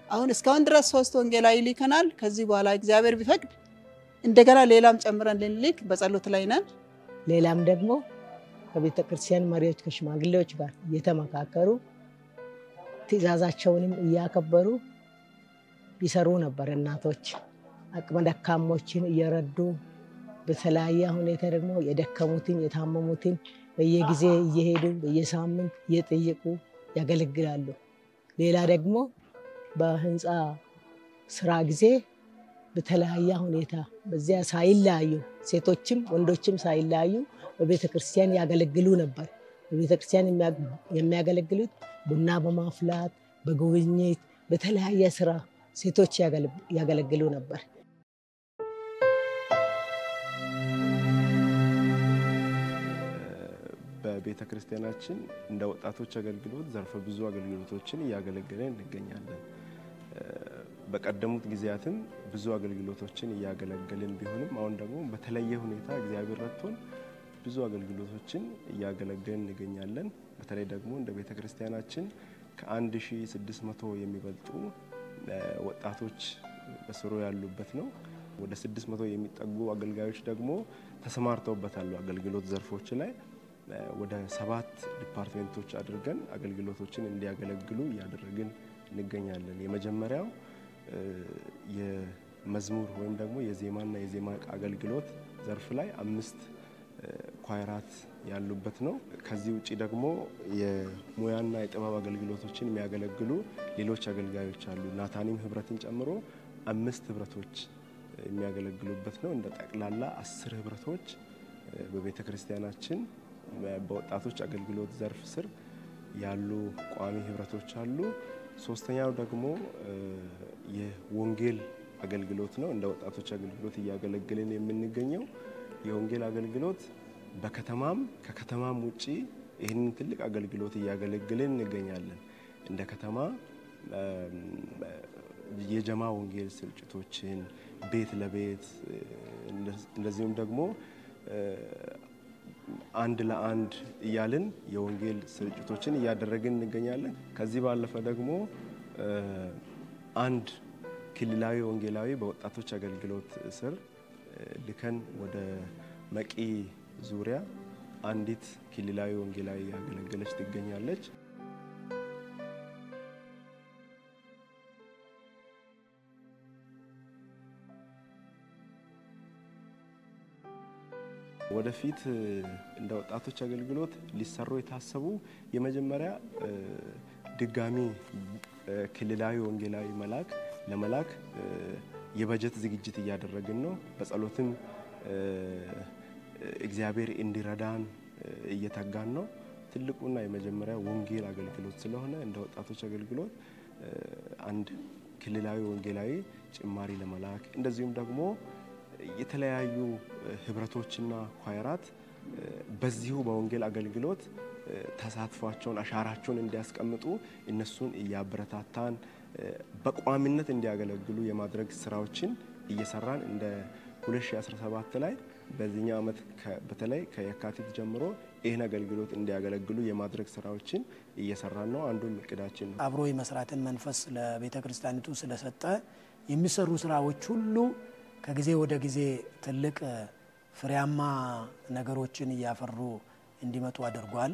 አሁን እስካሁን ድረስ 3 ወንጌላዊ ልከናል። ከዚህ በኋላ እግዚአብሔር ቢፈቅድ እንደገና ሌላም ጨምረን ልንልክ በጸሎት ላይ ነን። ሌላም ደግሞ ከቤተክርስቲያን መሪዎች ከሽማግሌዎች ጋር እየተመካከሩ ትእዛዛቸውንም እያከበሩ ይሰሩ ነበር። እናቶች አቅመ ደካሞችን እየረዱ በተለያየ ሁኔታ ደግሞ የደከሙትን የታመሙትን በየጊዜ እየሄዱ በየሳምንት እየጠየቁ ያገለግላሉ። ሌላ ደግሞ በህንፃ ስራ ጊዜ በተለያየ ሁኔታ በዚያ ሳይለያዩ ሴቶችም ወንዶችም ሳይለያዩ በቤተክርስቲያን ያገለግሉ ነበር። በቤተክርስቲያን የሚያገለግሉት ቡና በማፍላት በጉብኝት በተለያየ ስራ ሴቶች ያገለግሉ ነበር። በቤተክርስቲያናችን እንደ ወጣቶች አገልግሎት ዘርፈ ብዙ አገልግሎቶችን እያገለገለን እንገኛለን። በቀደሙት ጊዜያትም ብዙ አገልግሎቶችን እያገለገልን ቢሆንም አሁን ደግሞ በተለየ ሁኔታ እግዚአብሔር ረድቶን ብዙ አገልግሎቶችን እያገለገልን እንገኛለን። በተለይ ደግሞ እንደ ቤተክርስቲያናችን ከ1600 የሚበልጡ ወጣቶች በስሩ ያሉበት ነው። ወደ 600 የሚጠጉ አገልጋዮች ደግሞ ተሰማርተውበታል። አገልግሎት ዘርፎች ላይ ወደ 7 ዲፓርትመንቶች አድርገን አገልግሎቶችን እንዲያገለግሉ እያደረግን እንገኛለን። የመጀመሪያው የመዝሙር ወይም ደግሞ የዜማና የዜማ አገልግሎት ዘርፍ ላይ 5 ኳይራት ያሉበት ነው። ከዚህ ውጪ ደግሞ የሙያና የጥበብ አገልግሎቶችን የሚያገለግሉ ሌሎች አገልጋዮች አሉ። ናታኒም ህብረትን ጨምሮ 5 ህብረቶች የሚያገለግሉበት ነው። እንደ ጠቅላላ 10 ህብረቶች በቤተክርስቲያናችን በወጣቶች አገልግሎት ዘርፍ ስር ያሉ ቋሚ ህብረቶች አሉ። ሶስተኛው ደግሞ የወንጌል አገልግሎት ነው። እንደ ወጣቶች አገልግሎት እያገለገልን የምንገኘው የወንጌል አገልግሎት በከተማም ከከተማም ውጪ ይህንን ትልቅ አገልግሎት እያገለገልን እንገኛለን። እንደ ከተማ የጀማ ወንጌል ስርጭቶችን ቤት ለቤት እንደዚሁም ደግሞ አንድ ለአንድ እያልን የወንጌል ስርጭቶችን እያደረግን እንገኛለን። ከዚህ ባለፈ ደግሞ አንድ ክልላዊ ወንጌላዊ በወጣቶች አገልግሎት ስር ልከን ወደ መቂ ዙሪያ አንዲት ክልላዊ ወንጌላዊ ያገለገለች ትገኛለች። ወደፊት እንደ ወጣቶች አገልግሎት ሊሰሩ የታሰቡ የመጀመሪያ ድጋሚ ክልላዊ ወንጌላዊ ለመላክ የበጀት ዝግጅት እያደረግን ነው። በጸሎትም እግዚአብሔር እንዲረዳን እየተጋን ነው። ትልቁና የመጀመሪያ ወንጌል አገልግሎት ስለሆነ እንደ ወጣቶች አገልግሎት አንድ ክልላዊ ወንጌላዊ ጭማሪ ለመላክ እንደዚሁም ደግሞ የተለያዩ ህብረቶችና ኳየራት በዚሁ በወንጌል አገልግሎት ተሳትፏቸውን አሻራቸውን እንዲያስቀምጡ እነሱን እያበረታታን በቋሚነት እንዲያገለግሉ የማድረግ ስራዎችን እየሰራን እንደ 2017 ላይ በዚህኛው ዓመት በተለይ ከየካቲት ጀምሮ ይህን አገልግሎት እንዲያገለግሉ የማድረግ ስራዎችን እየሰራን ነው። አንዱም እቅዳችን ነው። አብሮ የመስራትን መንፈስ ለቤተ ክርስቲያኒቱ ስለሰጠ የሚሰሩ ስራዎች ሁሉ ከጊዜ ወደ ጊዜ ትልቅ ፍሬያማ ነገሮችን እያፈሩ እንዲመጡ አድርጓል።